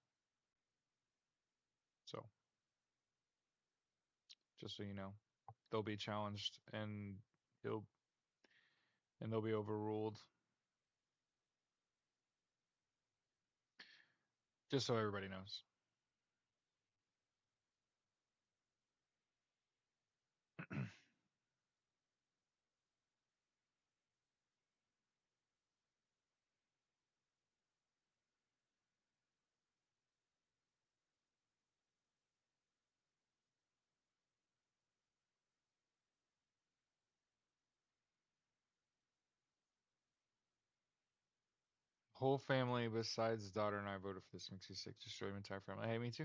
Speaker 1: So, just so you know, they'll be challenged he'll and they'll be overruled. Just so everybody knows. Whole family besides daughter and I voted for this. Makes you sick. Destroy my entire family. Hey, me too.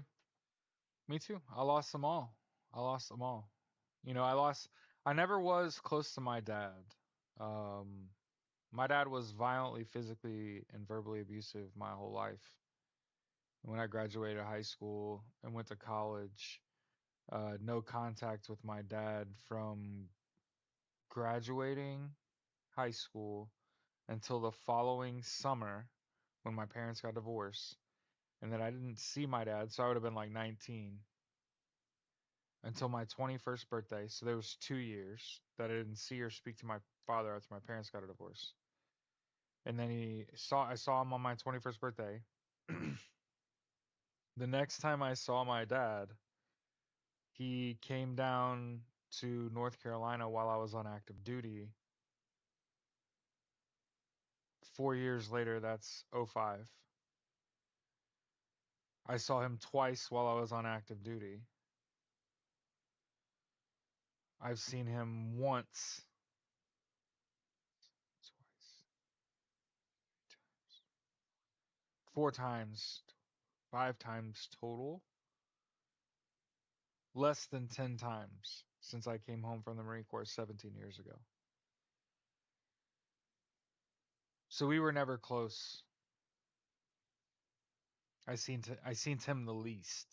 Speaker 1: Me too. I lost them all. I lost them all. You know, I never was close to my dad. Um, my dad was violently, physically, and verbally abusive my whole life. When I graduated high school and went to college, no contact with my dad from graduating high school until the following summer when my parents got divorced. And then I didn't see my dad, so I would have been like 19 until my 21st birthday. So there was 2 years that I didn't see or speak to my father after my parents got a divorce. And then I saw him on my 21st birthday. The next time I saw my dad, he came down to North Carolina while I was on active duty. 4 years later, that's '05. I saw him twice while I was on active duty. I've seen him once, twice, 4 times, 5 times total. Less than 10 times since I came home from the Marine Corps 17 years ago. So we were never close. I seen him the least.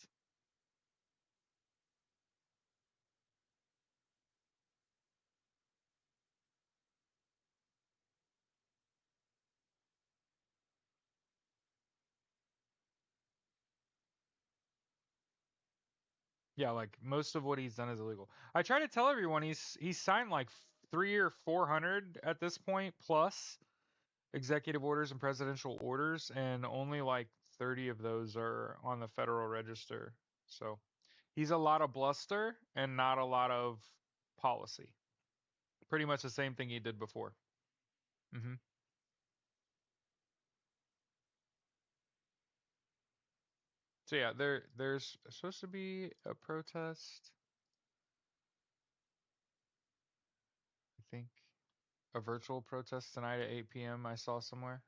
Speaker 1: Yeah, like most of what he's done is illegal. I try to tell everyone he's signed like 300 or 400 at this point plus executive orders and presidential orders, and only like 30 of those are on the Federal Register. So he's a lot of bluster and not a lot of policy. Pretty much the same thing he did before. hmm So yeah, there's supposed to be a protest. I think a virtual protest tonight at 8 p.m. I saw somewhere.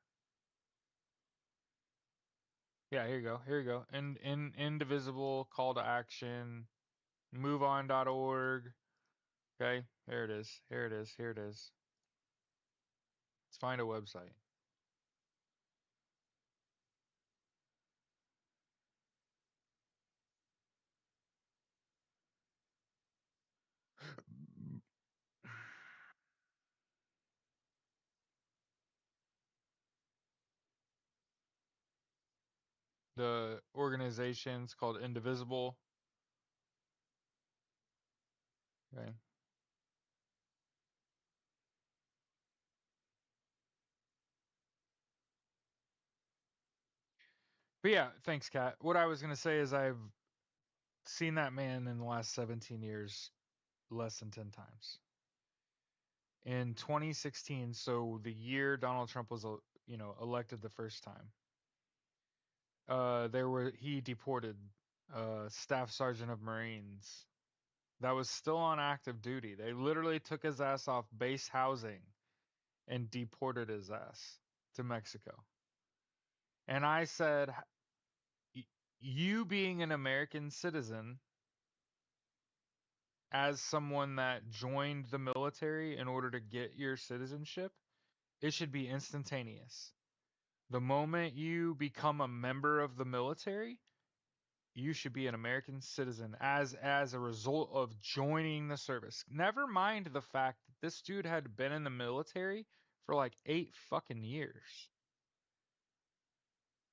Speaker 1: Yeah, here you go. Here you go. In indivisible call to action. MoveOn.org. Okay, here it is. Here it is. Here it is. Let's find a website. The organization's called Indivisible. Okay. But yeah, thanks, Kat. What I was gonna say is I've seen that man in the last 17 years less than 10 times. In 2016, so the year Donald Trump was, elected the first time, he deported staff sergeant of Marines that was still on active duty. They literally took his ass off base housing and deported his ass to Mexico. And I said, you being an American citizen, as someone that joined the military in order to get your citizenship, it should be instantaneous. The moment you become a member of the military, you should be an American citizen as a result of joining the service. Never mind the fact that this dude had been in the military for like 8 fucking years.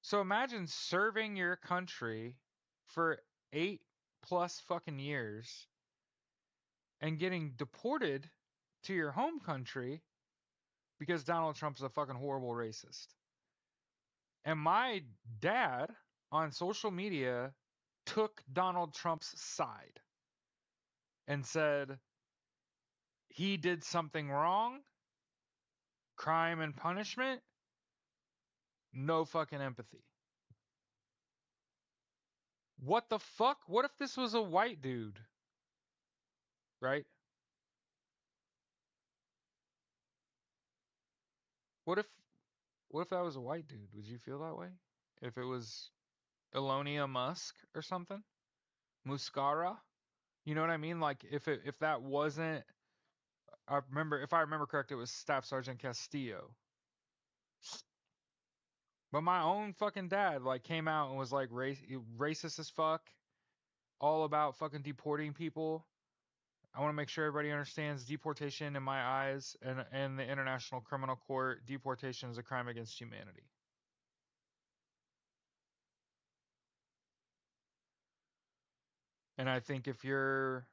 Speaker 1: So imagine serving your country for 8 plus fucking years and getting deported to your home country because Donald Trump's a fucking horrible racist. And my dad on social media took Donald Trump's side and said he did something wrong, crime and punishment, no fucking empathy. What the fuck? What if this was a white dude? Right? What if that was a white dude? Would you feel that way? If it was Elonia Musk or something? Muscara? You know what I mean? Like if that wasn't, if I remember correct, it was Staff Sergeant Castillo. But my own fucking dad like came out and was like racist as fuck, all about fucking deporting people. I want to make sure everybody understands deportation in my eyes and the International Criminal Court, deportation is a crime against humanity. And I think if you're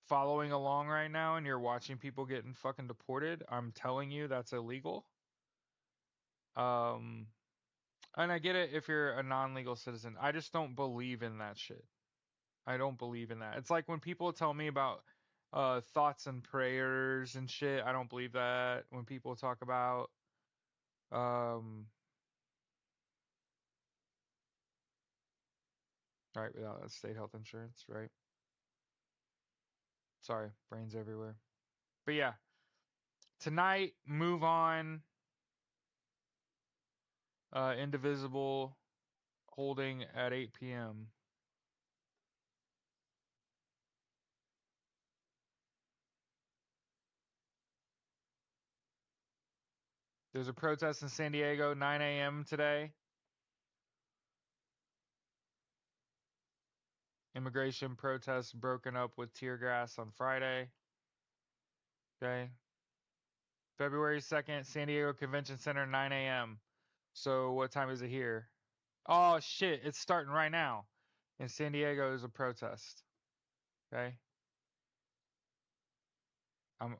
Speaker 1: following along right now and you're watching people getting fucking deported, I'm telling you that's illegal. Um, and I get it if you're a non-legal citizen. I just don't believe in that shit. I don't believe in that. It's like when people tell me about thoughts and prayers and shit, I don't believe that. When people talk about um right without state health insurance, right? Sorry, brains everywhere. But yeah, tonight, move on. Indivisible holding at 8 p.m. There's a protest in San Diego, 9 a.m. today. Immigration protests broken up with tear gas on Friday. Okay. February 2nd, San Diego Convention Center, 9 a.m. So what time is it here? Oh shit, it's starting right now. In San Diego is a protest. Okay. I'm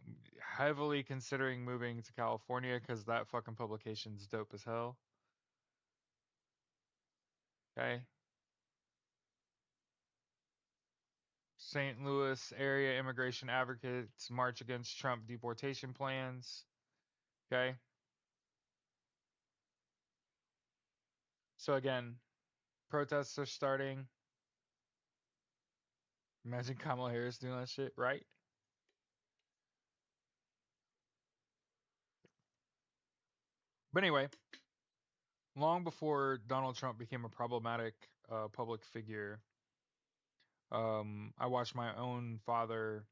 Speaker 1: heavily considering moving to California because that fucking publication's dope as hell. Okay. St. Louis area immigration advocates march against Trump deportation plans. Okay. So again, protests are starting. Imagine Kamala Harris doing that shit, right? But anyway, long before Donald Trump became a problematic public figure, I watched my own father,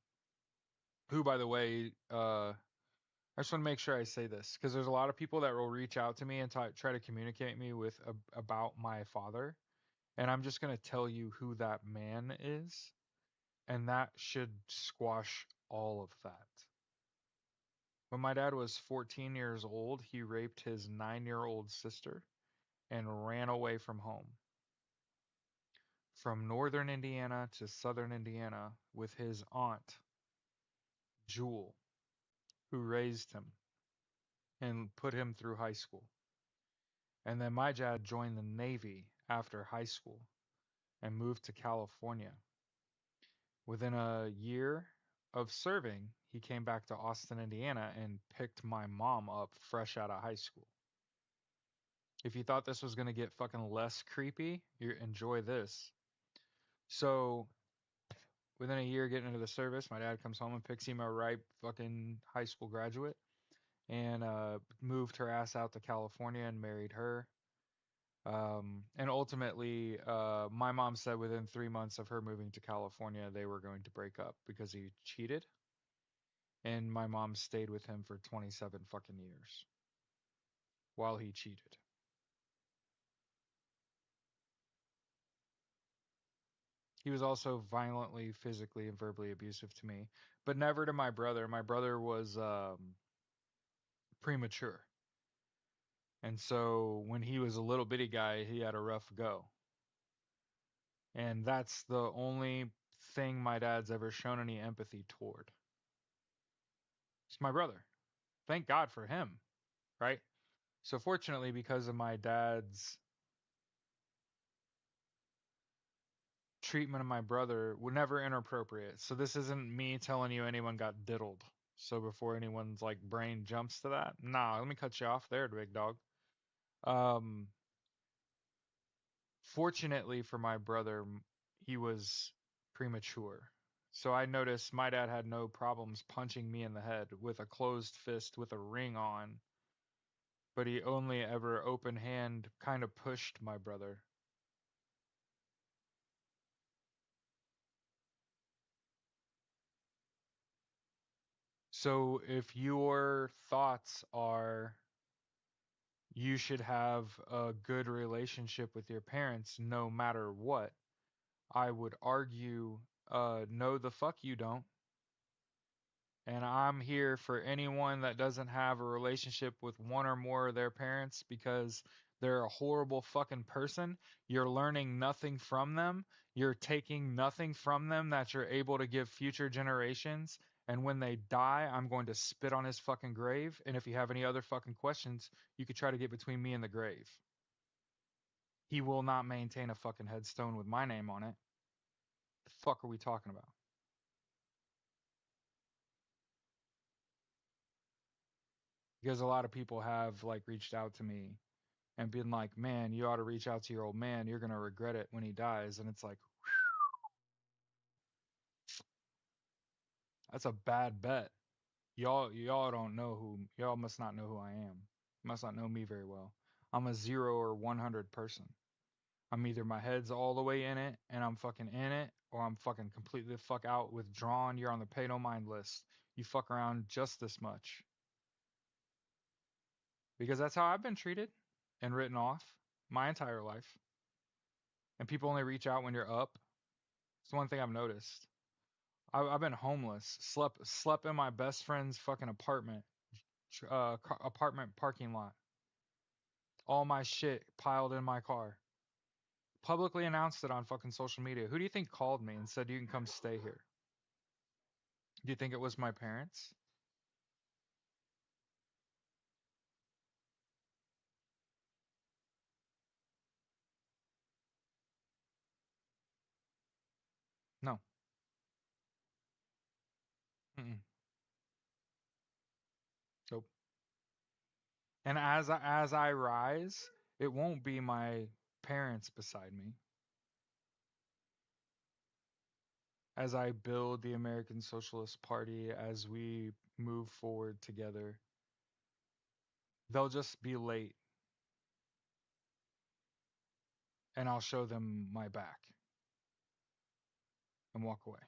Speaker 1: who, by the way, I just want to make sure I say this because there's a lot of people that will reach out to me and try to communicate me with about my father, and I'm just gonna tell you who that man is, and that should squash all of that. When my dad was 14 years old, he raped his 9-year-old sister and ran away from home, from northern Indiana to southern Indiana with his aunt, Jewel, who raised him and put him through high school. And then my dad joined the Navy after high school and moved to California. Within a year of serving, he came back to Austin, Indiana, and picked my mom up fresh out of high school. If you thought this was going to get fucking less creepy, you enjoy this. So, within a year getting into the service, my dad comes home and picks him a ripe fucking high school graduate and moved her ass out to California and married her. And ultimately, my mom said within 3 months of her moving to California, they were going to break up because he cheated. And my mom stayed with him for 27 fucking years while he cheated. He was also violently, physically, and verbally abusive to me, but never to my brother. My brother was premature. And so when he was a little bitty guy, he had a rough go. And that's the only thing my dad's ever shown any empathy toward. It's my brother. Thank God for him, right? So fortunately, because of my dad's treatment of my brother, were never inappropriate. So this isn't me telling you anyone got diddled. So before anyone's like brain jumps to that, nah, let me cut you off there, big dog. Um, Fortunately for my brother, he was premature. So I noticed my dad had no problems punching me in the head with a closed fist with a ring on, but he only ever open hand kind of pushed my brother. So if your thoughts are you should have a good relationship with your parents no matter what, I would argue, no, the fuck you don't. And I'm here for anyone that doesn't have a relationship with one or more of their parents because they're a horrible fucking person. You're learning nothing from them. You're taking nothing from them that you're able to give future generations. And when they die, I'm going to spit on his fucking grave. And if you have any other fucking questions, you could try to get between me and the grave. He will not maintain a fucking headstone with my name on it. The fuck are we talking about? Because a lot of people have like reached out to me and been like, man, you ought to reach out to your old man. You're going to regret it when he dies. And it's like, that's a bad bet. Y'all don't know y'all must not know who I am. Must not know me very well. I'm a 0 or 100 person. I'm either my head's all the way in it and I'm fucking in it, or I'm fucking completely the fuck out, withdrawn. You're on the pay no mind list. You fuck around just this much. Because that's how I've been treated and written off my entire life. And people only reach out when you're up. It's the one thing I've noticed. I've been homeless, slept in my best friend's fucking apartment, apartment parking lot. All my shit piled in my car. Publicly announced it on fucking social media. Who do you think called me and said you can come stay here? Do you think it was my parents? No. Mm-mm. Nope. And as I rise, it won't be my parents beside me. As I build the American Socialist Party, as we move forward together, they'll just be late and I'll show them my back and walk away.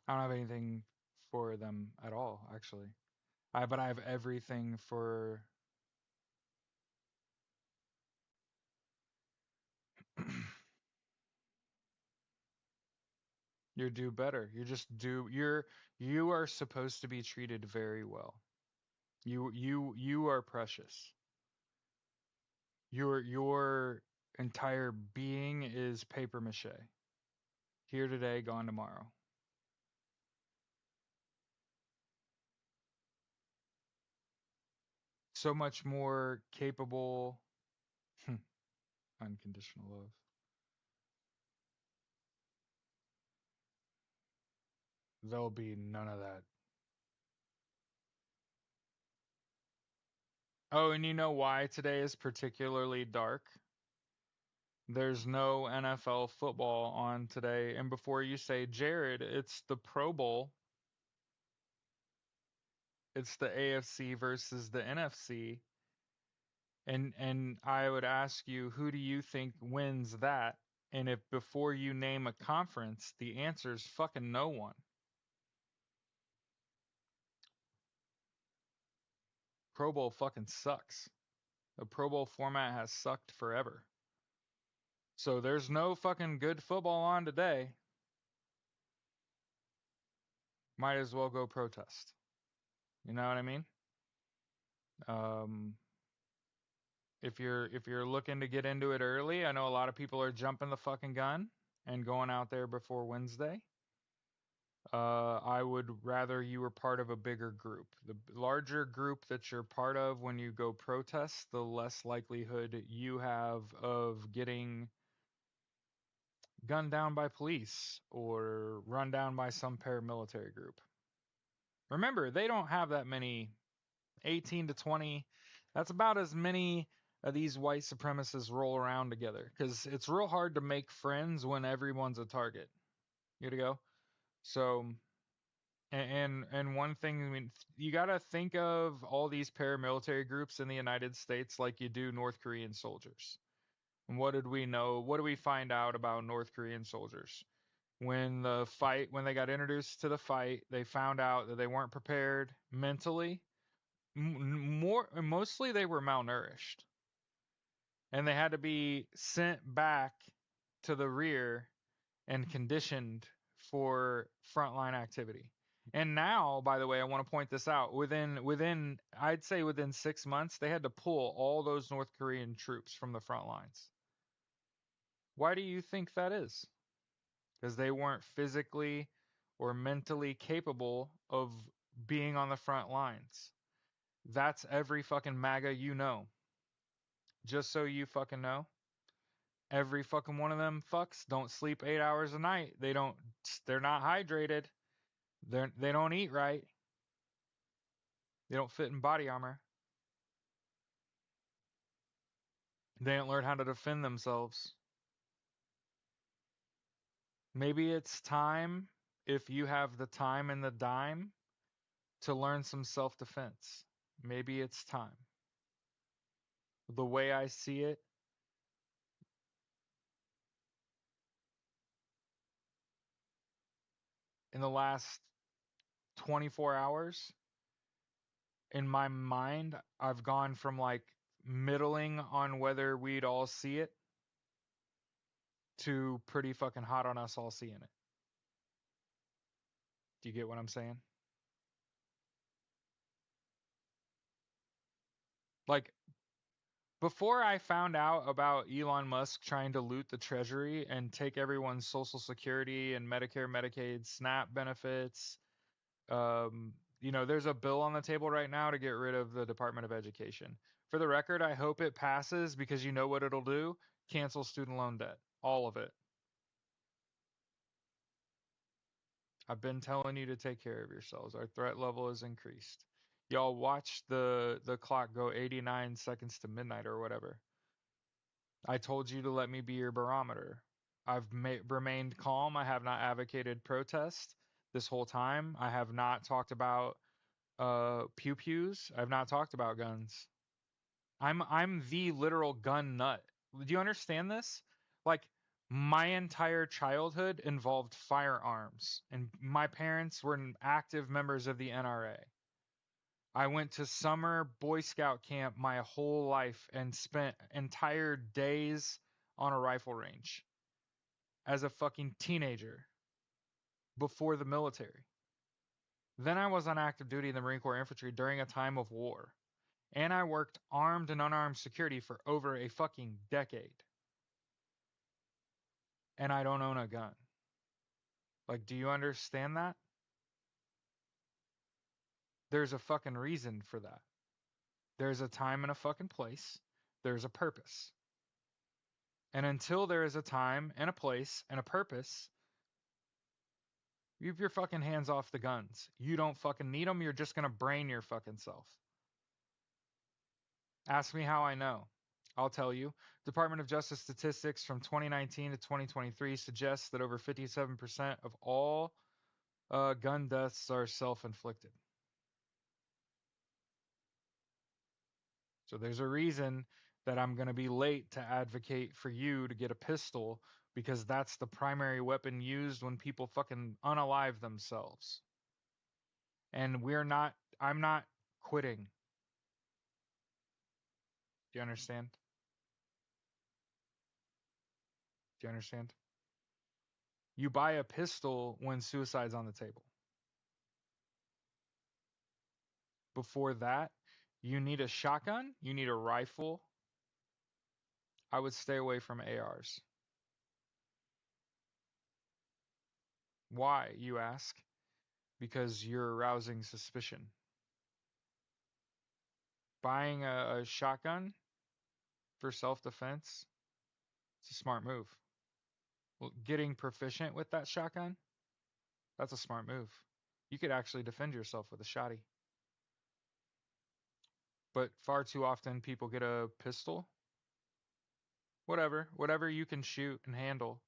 Speaker 1: I don't have anything for them at all, actually. But I have everything for you do better. You are supposed to be treated very well. You are precious. Your entire being is paper mache. Here today, gone tomorrow. So much more capable. Unconditional love. There'll be none of that. Oh, and you know why today is particularly dark? There's no NFL football on today. And before you say, Jared, it's the Pro Bowl. It's the AFC versus the NFC. And I would ask you, who do you think wins that? And if before you name a conference, the answer is fucking no one. Pro Bowl fucking sucks. The Pro Bowl format has sucked forever. So there's no fucking good football on today. Might as well go protest. You know what I mean? Um, if you're looking to get into it early, I know a lot of people are jumping the fucking gun and going out there before Wednesday. I would rather you were part of a bigger group. The larger group that you're part of when you go protest, the less likelihood you have of getting gunned down by police or run down by some paramilitary group. Remember, they don't have that many 18 to 20. That's about as many of these white supremacists roll around together because it's real hard to make friends when everyone's a target. You gotta go. So, and one thing, I mean, you gotta think of all these paramilitary groups in the United States like you do North Korean soldiers. And what did we know? What do we find out about North Korean soldiers? When they got introduced to the fight, they found out that they weren't prepared mentally. Mostly they were malnourished and they had to be sent back to the rear and conditioned for frontline activity. And now, by the way, I want to point this out. Within I'd say within 6 months, they had to pull all those North Korean troops from the front lines. Why do you think that is? Because they weren't physically or mentally capable of being on the front lines. That's every fucking MAGA you know. Just so you fucking know. Every fucking one of them fucks don't sleep 8 hours a night. They're not hydrated. They don't eat right. They don't fit in body armor. They don't learn how to defend themselves. Maybe it's time, if you have the time and the dime, to learn some self-defense. Maybe it's time. The way I see it, in the last 24 hours, in my mind, I've gone from like middling on whether we'd all see it to pretty fucking hot on us all seeing it. Do you get what I'm saying? Like, Before I found out about Elon Musk trying to loot the treasury and take everyone's social security and Medicare, Medicaid, SNAP benefits, there's a bill on the table right now to get rid of the Department of Education. For the record, I hope it passes because you know what it'll do? Cancel student loan debt. All of it. I've been telling you to take care of yourselves. Our threat level is increased. Y'all watch the clock go 89 seconds to midnight or whatever. I told you to let me be your barometer. I've remained calm. I have not advocated protest this whole time. I have not talked about pew pews. I've not talked about guns. I'm the literal gun nut. Do you understand this? Like my entire childhood involved firearms, and my parents were active members of the NRA. I went to summer Boy Scout camp my whole life and spent entire days on a rifle range as a fucking teenager before the military. Then I was on active duty in the Marine Corps Infantry during a time of war. And I worked armed and unarmed security for over a fucking decade. And I don't own a gun. Like, do you understand that? There's a fucking reason for that. There's a time and a fucking place. There's a purpose. And until there is a time and a place and a purpose, keep your fucking hands off the guns. You don't fucking need them. You're just going to brain your fucking self. Ask me how I know. I'll tell you. Department of Justice statistics from 2019 to 2023 suggests that over 57% of all gun deaths are self-inflicted. So there's a reason that I'm going to be late to advocate for you to get a pistol because that's the primary weapon used when people fucking unalive themselves. And I'm not quitting. Do you understand? Do you understand? You buy a pistol when suicide's on the table. Before that, you need a shotgun, you need a rifle. I would stay away from ARs. Why, you ask? Because you're arousing suspicion. Buying a shotgun for self-defense, it's a smart move. Well, getting proficient with that shotgun, that's a smart move. You could actually defend yourself with a shotty. But far too often people get a pistol. Whatever you can shoot and handle.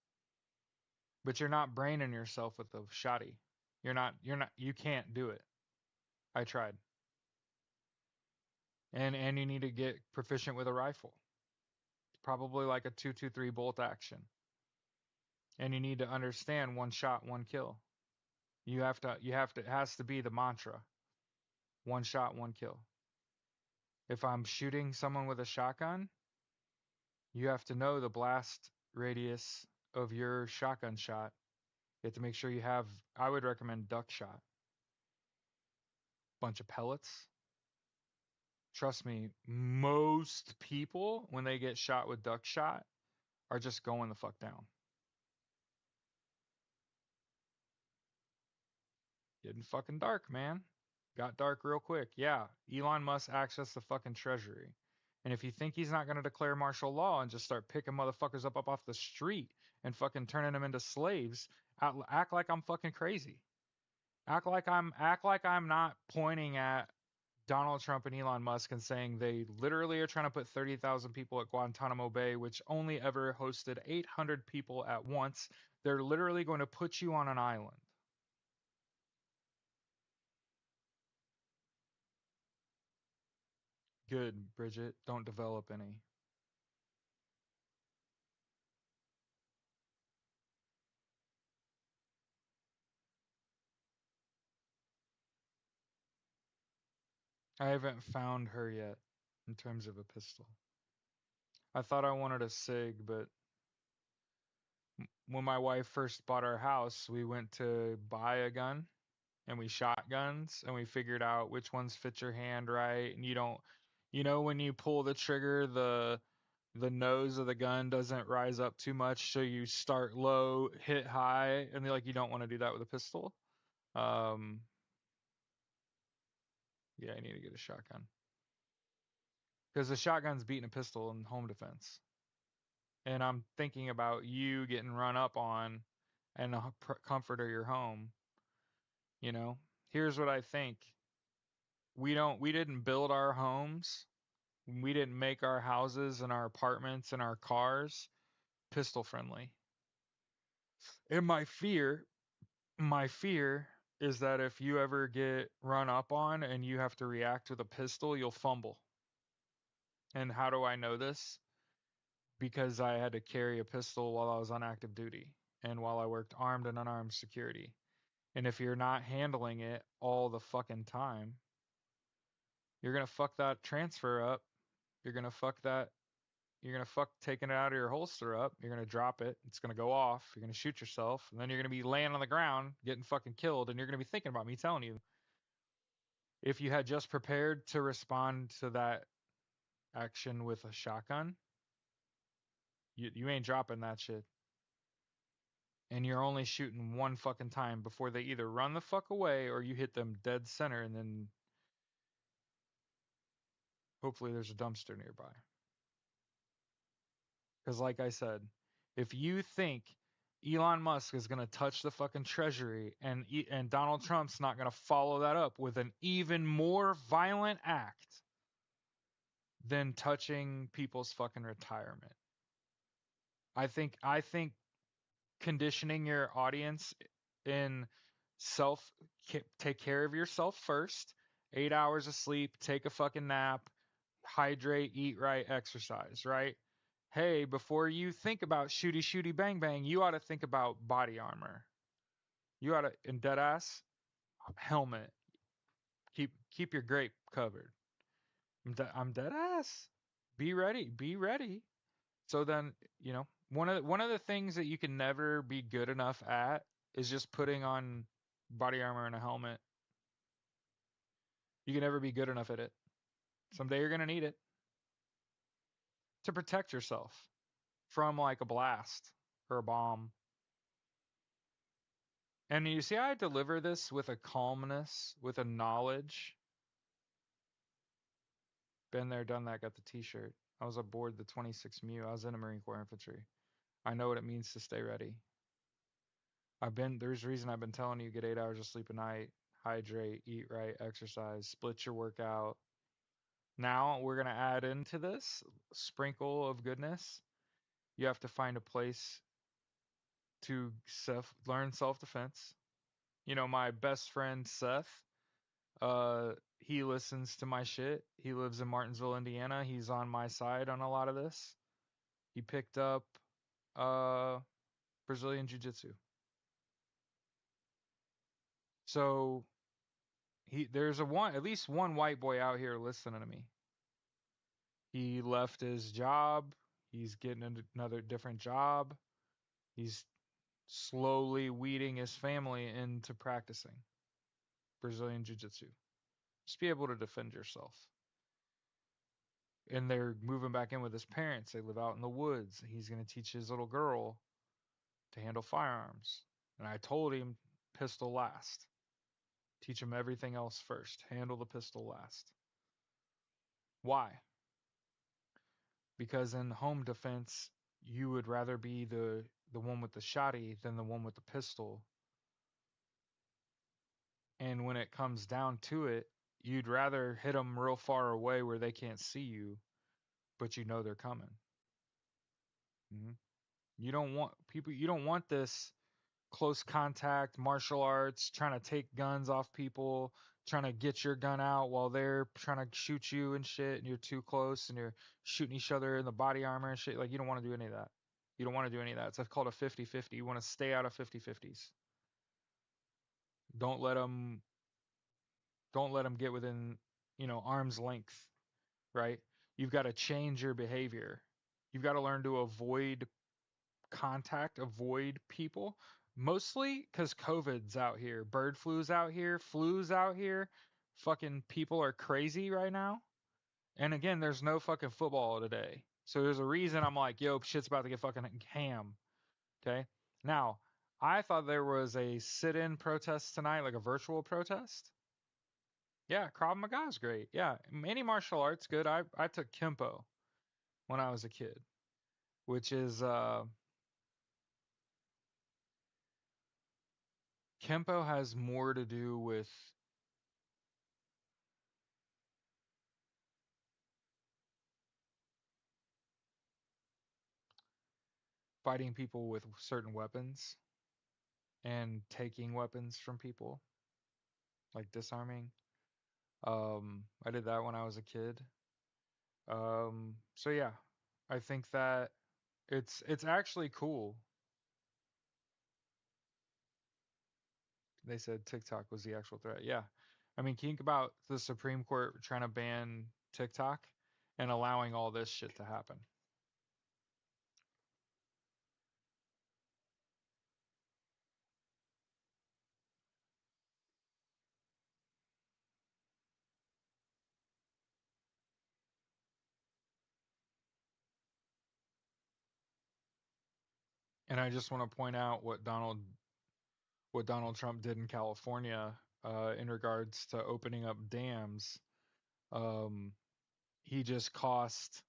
Speaker 1: But you're not braining yourself with a shotty. You can't do it. I tried. And you need to get proficient with a rifle. Probably like a 223 bolt action. And you need to understand one shot, one kill. It has to be the mantra. One shot, one kill. If I'm shooting someone with a shotgun, you have to know the blast radius of your shotgun shot. You have to make sure I would recommend duck shot. Bunch of pellets. Trust me, most people, when they get shot with duck shot, are just going the fuck down. Getting fucking dark, man. Got dark real quick. Yeah, Elon Musk access the fucking treasury. And if you think he's not going to declare martial law and just start picking motherfuckers up off the street and fucking turning them into slaves, act like I'm fucking crazy. Act like I'm not pointing at Donald Trump and Elon Musk and saying they literally are trying to put 30,000 people at Guantanamo Bay, which only ever hosted 800 people at once. They're literally going to put you on an island. Good, Bridget. Don't develop any. I haven't found her yet in terms of a pistol. I thought I wanted a SIG, but when my wife first bought our house, we went to buy a gun and we shot guns and we figured out which ones fit your hand right. And You know, when you pull the trigger, the nose of the gun doesn't rise up too much, so you start low, hit high, and like you don't want to do that with a pistol. Um, yeah, I need to get a shotgun because the shotgun's beating a pistol in home defense. And I'm thinking about you getting run up on and the comfort of your home. You know, here's what I think: we didn't build our homes, we didn't make our houses and our apartments and our cars pistol friendly. And my fear is that if you ever get run up on and you have to react with a pistol, you'll fumble. And how do I know this? Because I had to carry a pistol while I was on active duty and while I worked armed and unarmed security. And if you're not handling it all the fucking time, you're going to fuck that transfer up. You're going to fuck that. You're going to fuck taking it out of your holster up. You're going to drop it. It's going to go off. You're going to shoot yourself. And then you're going to be laying on the ground getting fucking killed. And you're going to be thinking about me telling you if you had just prepared to respond to that action with a shotgun, you ain't dropping that shit. And you're only shooting one fucking time before they either run the fuck away or you hit them dead center and then hopefully there's a dumpster nearby. Because, like I said, if you think Elon Musk is going to touch the fucking treasury and Donald Trump's not going to follow that up with an even more violent act than touching people's fucking retirement. I think conditioning your audience in self take care of yourself first. 8 hours of sleep, take a fucking nap, hydrate, eat right, exercise, right? Hey, before you think about shooty shooty bang bang, you ought to think about body armor. You ought to in dead ass helmet. Keep your grape covered. I'm dead ass. Be ready. Be ready. So then, one of the things that you can never be good enough at is just putting on body armor and a helmet. You can never be good enough at it. Someday you're gonna need it to protect yourself from like a blast or a bomb. And you see, I deliver this with a calmness, with a knowledge. Been there, done that, got the t shirt. I was aboard the 26 Mu. I was in the Marine Corps Infantry. I know what it means to stay ready. There's a reason I've been telling you get 8 hours of sleep a night, hydrate, eat right, exercise, split your workout. Now we're going to add into this sprinkle of goodness. You have to find a place to learn self defense. My best friend Seth, he listens to my shit. He lives in Martinsville, Indiana. He's on my side on a lot of this. He picked up uh, Brazilian Jiu Jitsu. So there's at least one white boy out here listening to me. He left his job. He's getting another different job. He's slowly weeding his family into practicing Brazilian Jiu Jitsu. Just be able to defend yourself. And they're moving back in with his parents. They live out in the woods. He's going to teach his little girl to handle firearms. And I told him pistol last. Teach him everything else first. Handle the pistol last. Why? Because in home defense, you would rather be the one with the shotty than the one with the pistol. And when it comes down to it, you'd rather hit them real far away where they can't see you, but you know they're coming. Mm-hmm. You don't want this close contact martial arts trying to take guns off people, trying to get your gun out while they're trying to shoot you and shit, and you're too close and you're shooting each other in the body armor and shit. Like, you don't want to do any of that. You don't want to do any of that. It's called a 50-50. You want to stay out of 50-50s. Don't let them don't let them get within, arm's length, right? You've got to change your behavior. You've got to learn to avoid contact, avoid people. Mostly because COVID's out here, bird flu's out here, flu's out here. Fucking people are crazy right now. And again, there's no fucking football today. So there's a reason I'm like, yo, shit's about to get fucking ham. Okay. Now, I thought there was a sit in protest tonight, like a virtual protest. Yeah, Krav Maga is great. Yeah, any martial arts good. I took Kempo when I was a kid, which is Kempo has more to do with fighting people with certain weapons and taking weapons from people, like disarming. I did that when I was a kid. So yeah, I think that it's actually cool. They said TikTok was the actual threat. Yeah. I mean, think about the Supreme Court trying to ban TikTok and allowing all this shit to happen. And I just want to point out what Donald Trump did in California in regards to opening up dams. Um, he just cost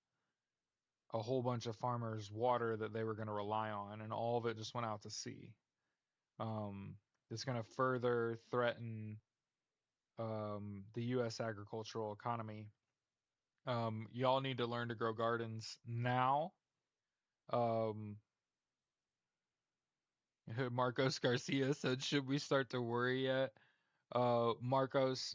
Speaker 1: a whole bunch of farmers water that they were going to rely on, and all of it just went out to sea. Um, it's going to further threaten the U.S. agricultural economy. Y'all need to learn to grow gardens now. Um, Marcos Garcia said, "Should we start to worry yet?" Marcos,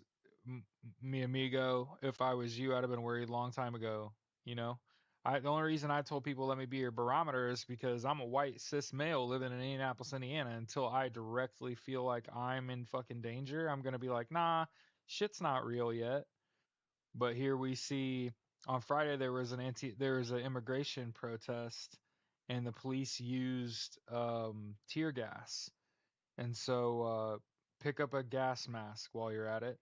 Speaker 1: mi amigo, if I was you, I'd have been worried a long time ago. You know, the only reason I told people let me be your barometer is because I'm a white cis male living in Indianapolis, Indiana. Until I directly feel like I'm in fucking danger, I'm gonna be like, nah, shit's not real yet. But here we see on Friday there was an immigration protest, and the police used tear gas. And so pick up a gas mask while you're at it.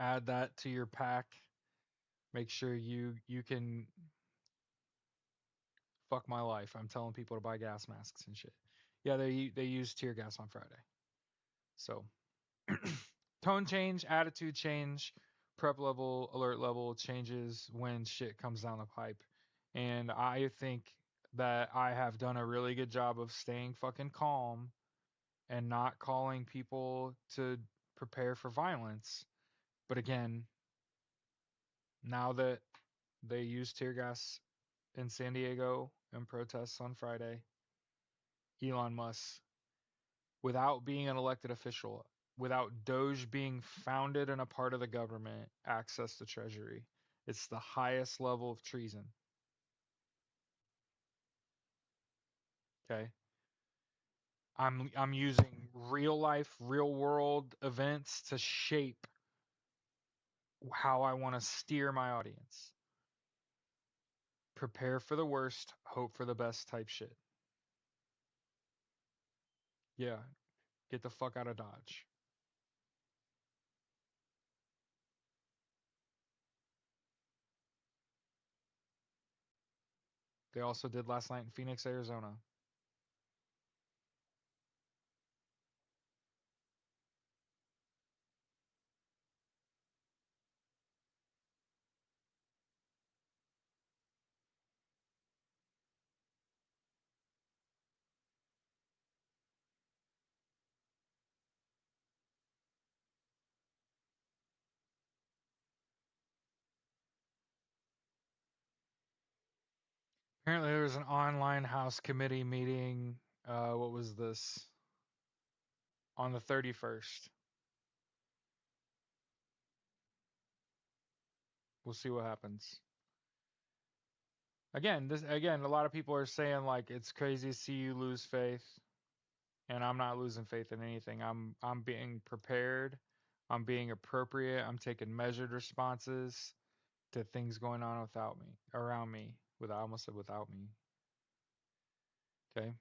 Speaker 1: Add that to your pack. Make sure you can fuck my life. I'm telling people to buy gas masks and shit. Yeah, they used tear gas on Friday. So tone change, attitude change, prep level, alert level changes when shit comes down the pipe. And I think that I have done a really good job of staying fucking calm and not calling people to prepare for violence. But again, now that they used tear gas in San Diego in protests on Friday, Elon Musk, without being an elected official, without Doge being founded and a part of the government, access the treasury. It's the highest level of treason. Okay. I'm using real life, real world events to shape how I want to steer my audience. Prepare for the worst, hope for the best type shit. Yeah, get the fuck out of Dodge. They also did last night in Phoenix, Arizona. Apparently, there was an online House committee meeting. What was this? On the 31st. We'll see what happens. Again, a lot of people are saying like it's crazy to see you lose faith, and I'm not losing faith in anything. I'm being prepared. I'm being appropriate. I'm taking measured responses to things going on without me, around me. Without, I almost said without me. Okay.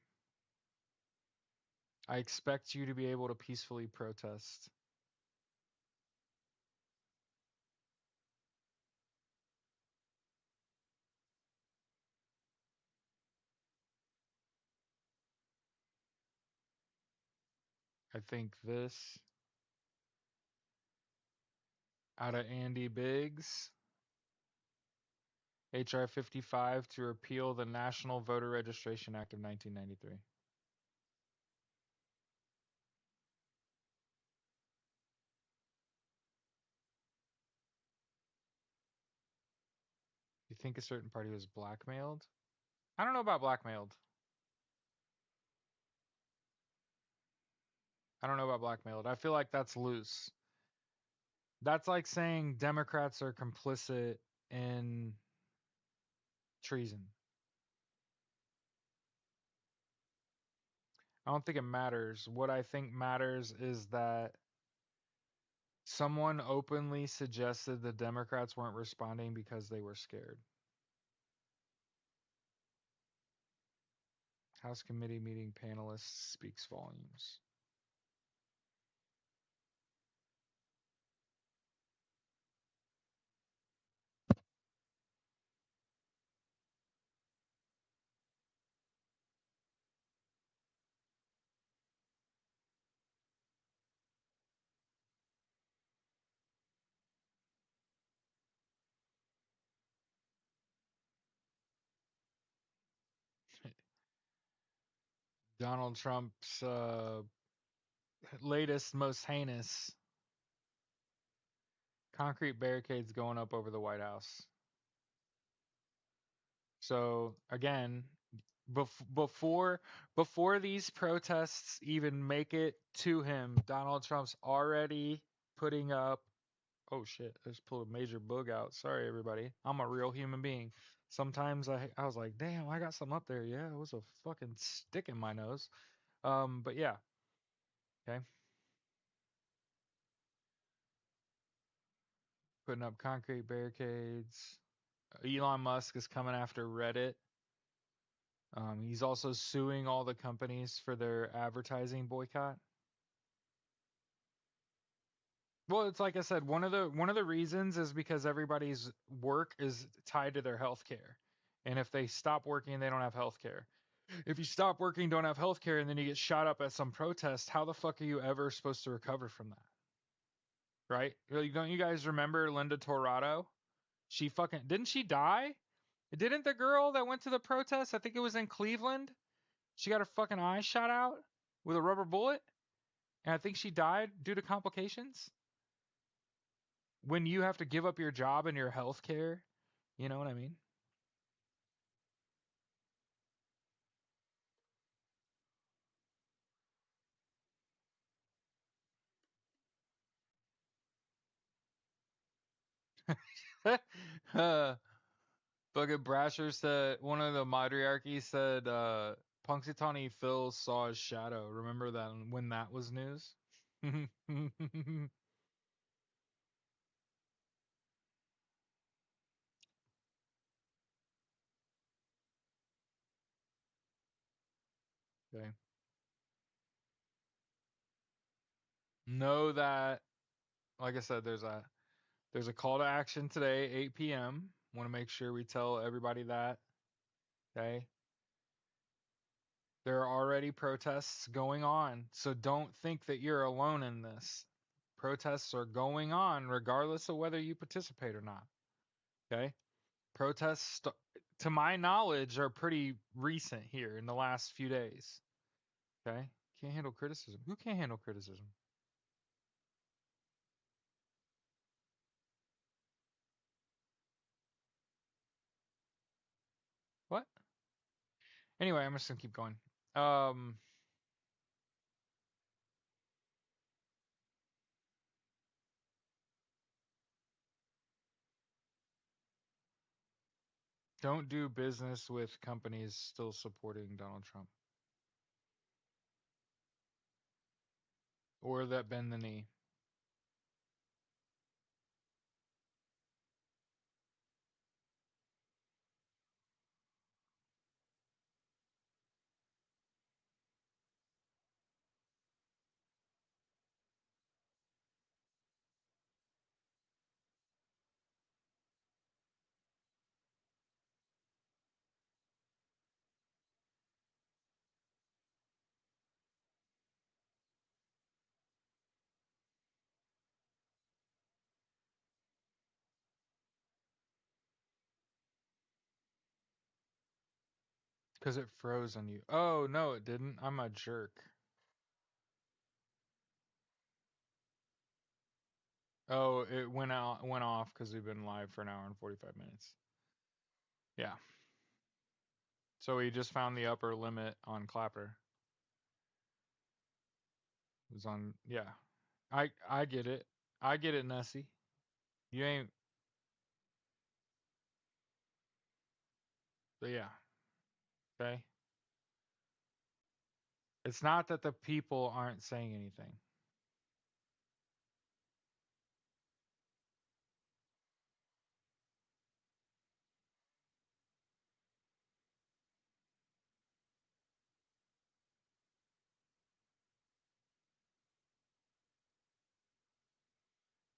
Speaker 1: I expect you to be able to peacefully protest. I think this out of Andy Biggs. H.R. 55 to repeal the National Voter Registration Act of 1993. You think a certain party was blackmailed? I don't know about blackmailed. I don't know about blackmailed. I feel like that's loose. That's like saying Democrats are complicit in treason. I don't think it matters. What I think matters is that someone openly suggested the Democrats weren't responding because they were scared. House committee meeting panelists speaks volumes. Donald Trump's latest, most heinous concrete barricades going up over the White House. So again, before these protests even make it to him, Donald Trump's already putting up. Oh shit! I just pulled a major bug out. Sorry, everybody. I'm a real human being. Sometimes I was like, damn, I got something up there. Yeah, it was a fucking stick in my nose. But yeah. Okay. Putting up concrete barricades. Elon Musk is coming after Reddit. He's also suing all the companies for their advertising boycott. Well, it's like I said, one of the reasons is because everybody's work is tied to their health care. And if they stop working, they don't have health care. If you stop working, don't have health care, and then you get shot up at some protest, how the fuck are you ever supposed to recover from that? Right? Don't you guys remember Linda Torado? She fucking didn't she die? Didn't the girl that went to the protest, I think it was in Cleveland, she got her fucking eye shot out with a rubber bullet, and I think she died due to complications. When you have to give up your job and your health care, you know what I mean? uh, Bucket Brasher said, one of the matriarchy said, Punxsutawney Phil saw his shadow. Remember that when that was news? Okay. Know that, like I said, there's a call to action today, 8 p.m. Want to make sure we tell everybody that. Okay. There are already protests going on, so don't think that you're alone in this. Protests are going on regardless of whether you participate or not. Okay? Protests, to my knowledge, are pretty recent here in the last few days. Okay? Can't handle criticism. Who can't handle criticism? What? Anyway, I'm just gonna keep going. Um, don't do business with companies still supporting Donald Trump or that bend the knee. Because it froze on you. Oh, no, it didn't. I'm a jerk. Oh, it went off because we've been live for an hour and 45 minutes. Yeah. So we just found the upper limit on Clapper. It was on, yeah. I get it. I get it, Nessie. You ain't, but yeah. Okay. It's not that the people aren't saying anything.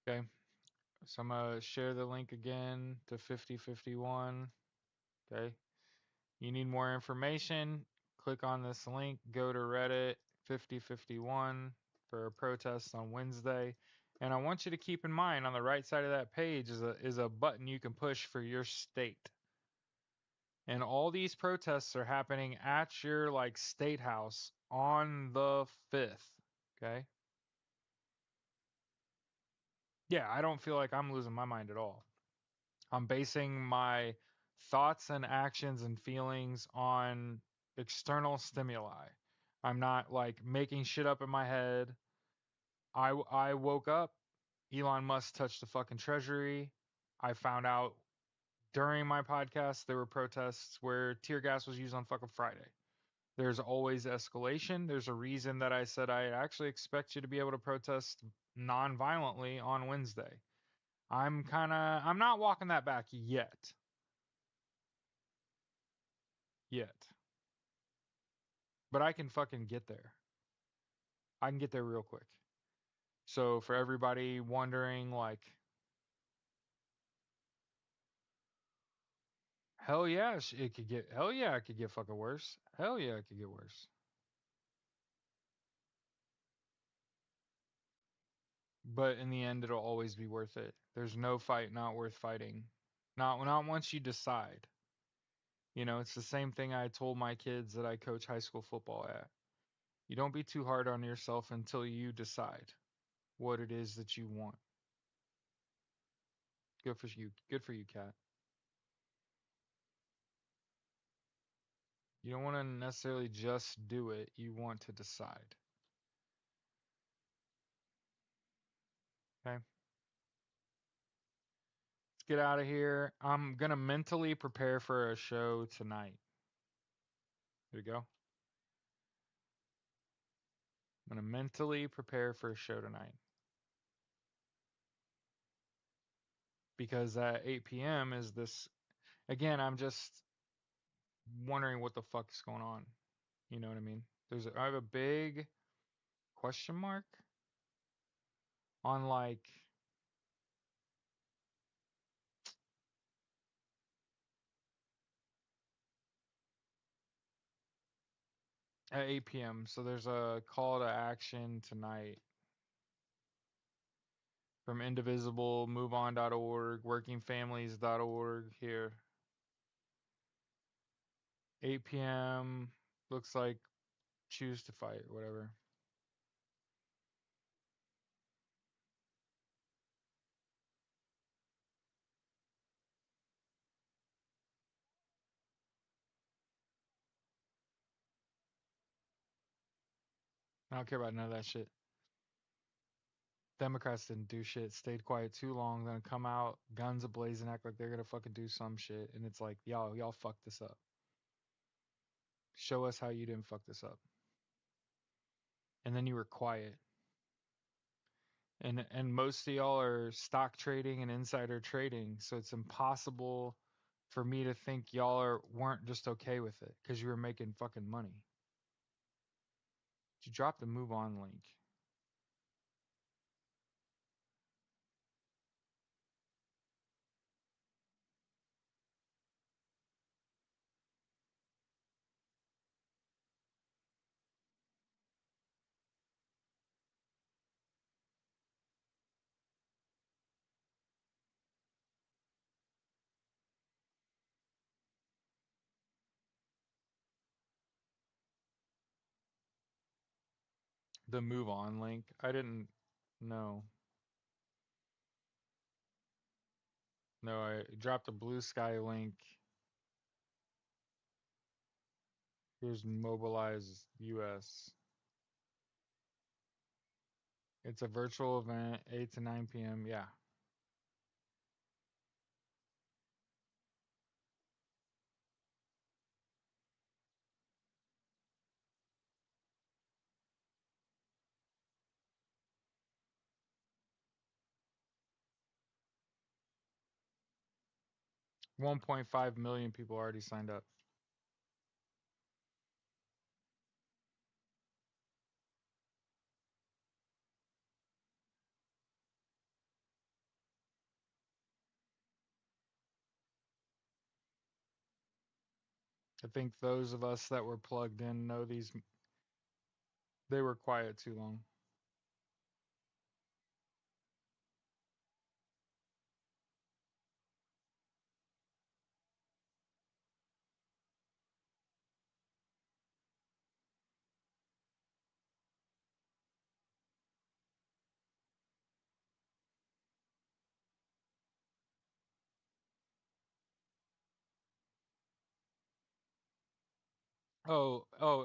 Speaker 1: Okay. So I'm gonna share the link again to 5051. Okay. You need more information? Click on this link, go to Reddit 5051 for a protest on Wednesday. And I want you to keep in mind on the right side of that page is a button you can push for your state. And all these protests are happening at your like state house on the 5th. Okay? Yeah, I don't feel like I'm losing my mind at all. I'm basing my thoughts and actions and feelings on external stimuli. I'm not like making shit up in my head. I woke up, Elon Musk touched the fucking treasury. I found out during my podcast there were protests where tear gas was used on fucking Friday. There's always escalation. There's a reason that I said I actually expect you to be able to protest non-violently on Wednesday. I'm not walking that back yet. Yet. But I can fucking get there. I can get there real quick. So for everybody wondering, like, hell yeah, it could get, hell yeah, it could get fucking worse. Hell yeah, it could get worse. But in the end, it'll always be worth it. There's no fight not worth fighting. Not once you decide. You know, it's the same thing I told my kids that I coach high school football at. You don't be too hard on yourself until you decide what it is that you want. Good for you. Good for you, Kat. You don't want to necessarily just do it. You want to decide. Okay. Let's get out of here. I'm going to mentally prepare for a show tonight. There we go. I'm going to mentally prepare for a show tonight. Because at 8 p.m. is this. Again, I'm just wondering what the fuck is going on. You know what I mean? I have a big question mark on like at 8 p.m. So there's a call to action tonight from Indivisible, MoveOn.org, WorkingFamilies.org here. 8 p.m. Looks like choose to fight or whatever. I don't care about none of that shit. Democrats didn't do shit, stayed quiet too long, then come out, guns ablazing, act like they're gonna fucking do some shit, and it's like, y'all fucked this up. Show us how you didn't fuck this up. And then you were quiet. And most of y'all are stock trading and insider trading, so it's impossible for me to think weren't just okay with it because you were making fucking money. You dropped the move on link. The move on link. I didn't know. No, I dropped a blue sky link. Here's Mobilize US. It's a virtual event, 8 to 9 p.m. Yeah. $1.5 million people already signed up. I think those of us that were plugged in know these. They were quiet too long.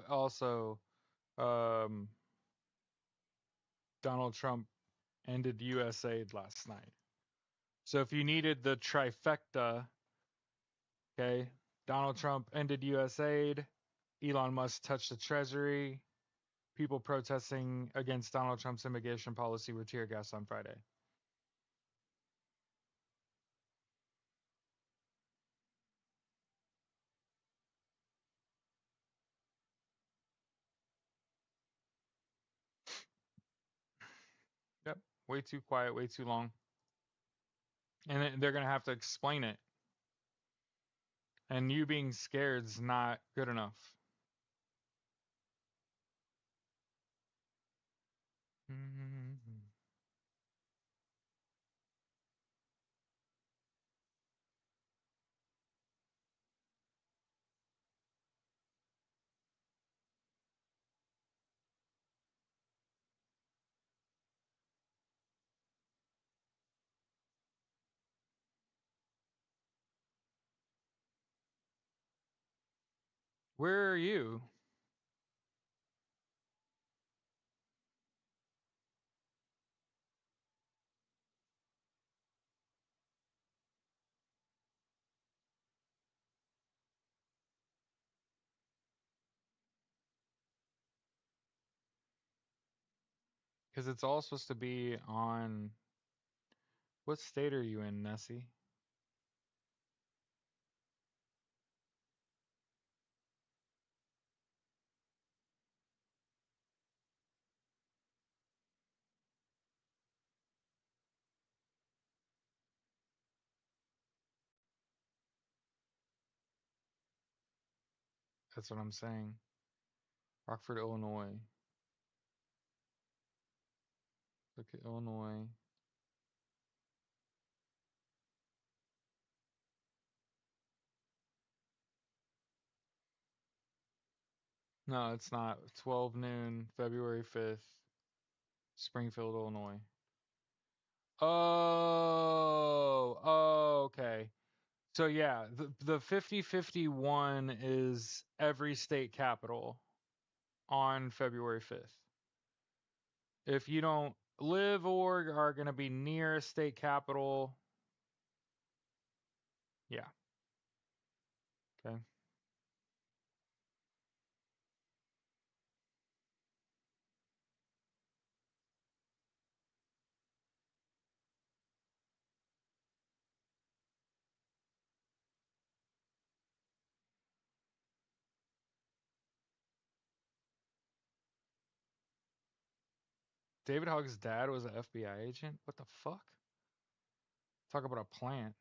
Speaker 1: Also, um, Donald Trump ended USAID last night. So if you needed the trifecta, okay, Donald Trump ended USAID, Elon Musk touched the Treasury, people protesting against Donald Trump's immigration policy with tear gas on Friday. Yep, way too quiet, way too long. And they're going to have to explain it. And you being scared is not good enough. Where are you? Because it's all supposed to be on. What state are you in, Nessie? That's what I'm saying. Rockford, Illinois. Look at Illinois. No, it's not. 12 noon, February 5th, Springfield, Illinois. Oh, okay. So yeah, the 50-51 is every state capital on February 5th. If you don't live or are going to be near a state capital, yeah. Okay. David Hogg's dad was an FBI agent? What the fuck? Talk about a plant.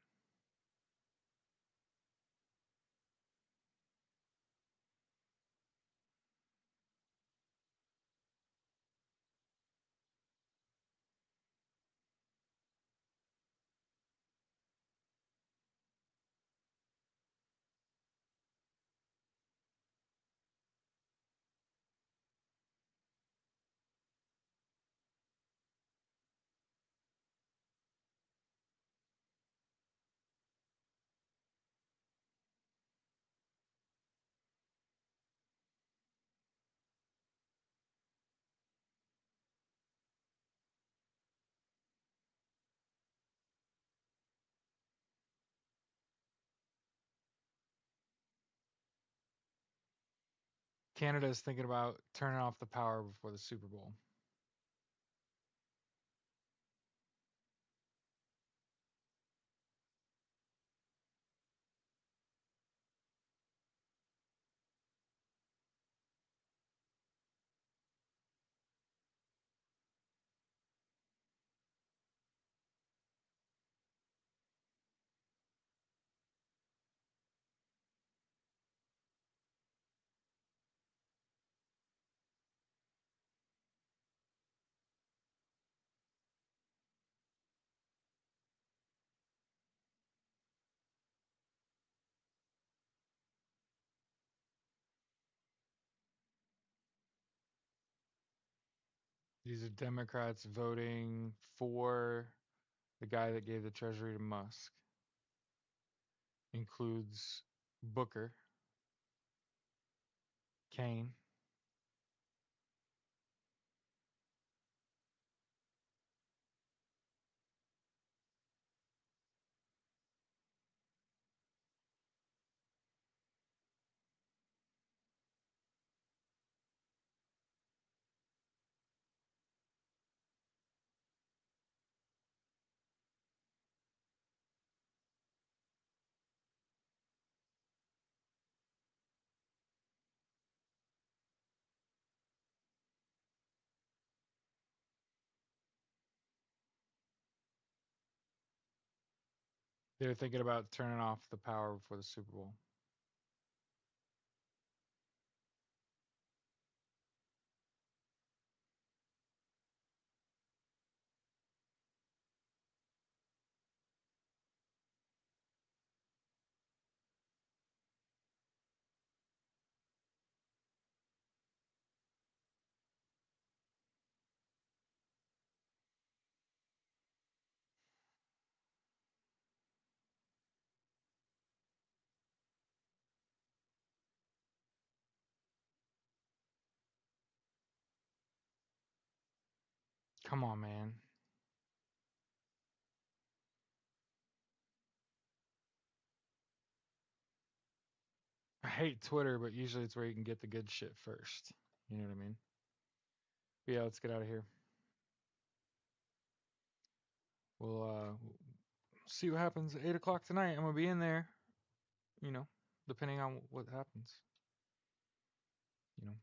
Speaker 1: Canada is thinking about turning off the power before the Super Bowl. These are Democrats voting for the guy that gave the Treasury to Musk. Includes Booker, Kane. They're thinking about turning off the power before the Super Bowl. Come on, man. I hate Twitter, but usually it's where you can get the good shit first. You know what I mean? But yeah, let's get out of here. We'll see what happens at 8 o'clock tonight. I'm gonna be in there. You know, depending on what happens. You know.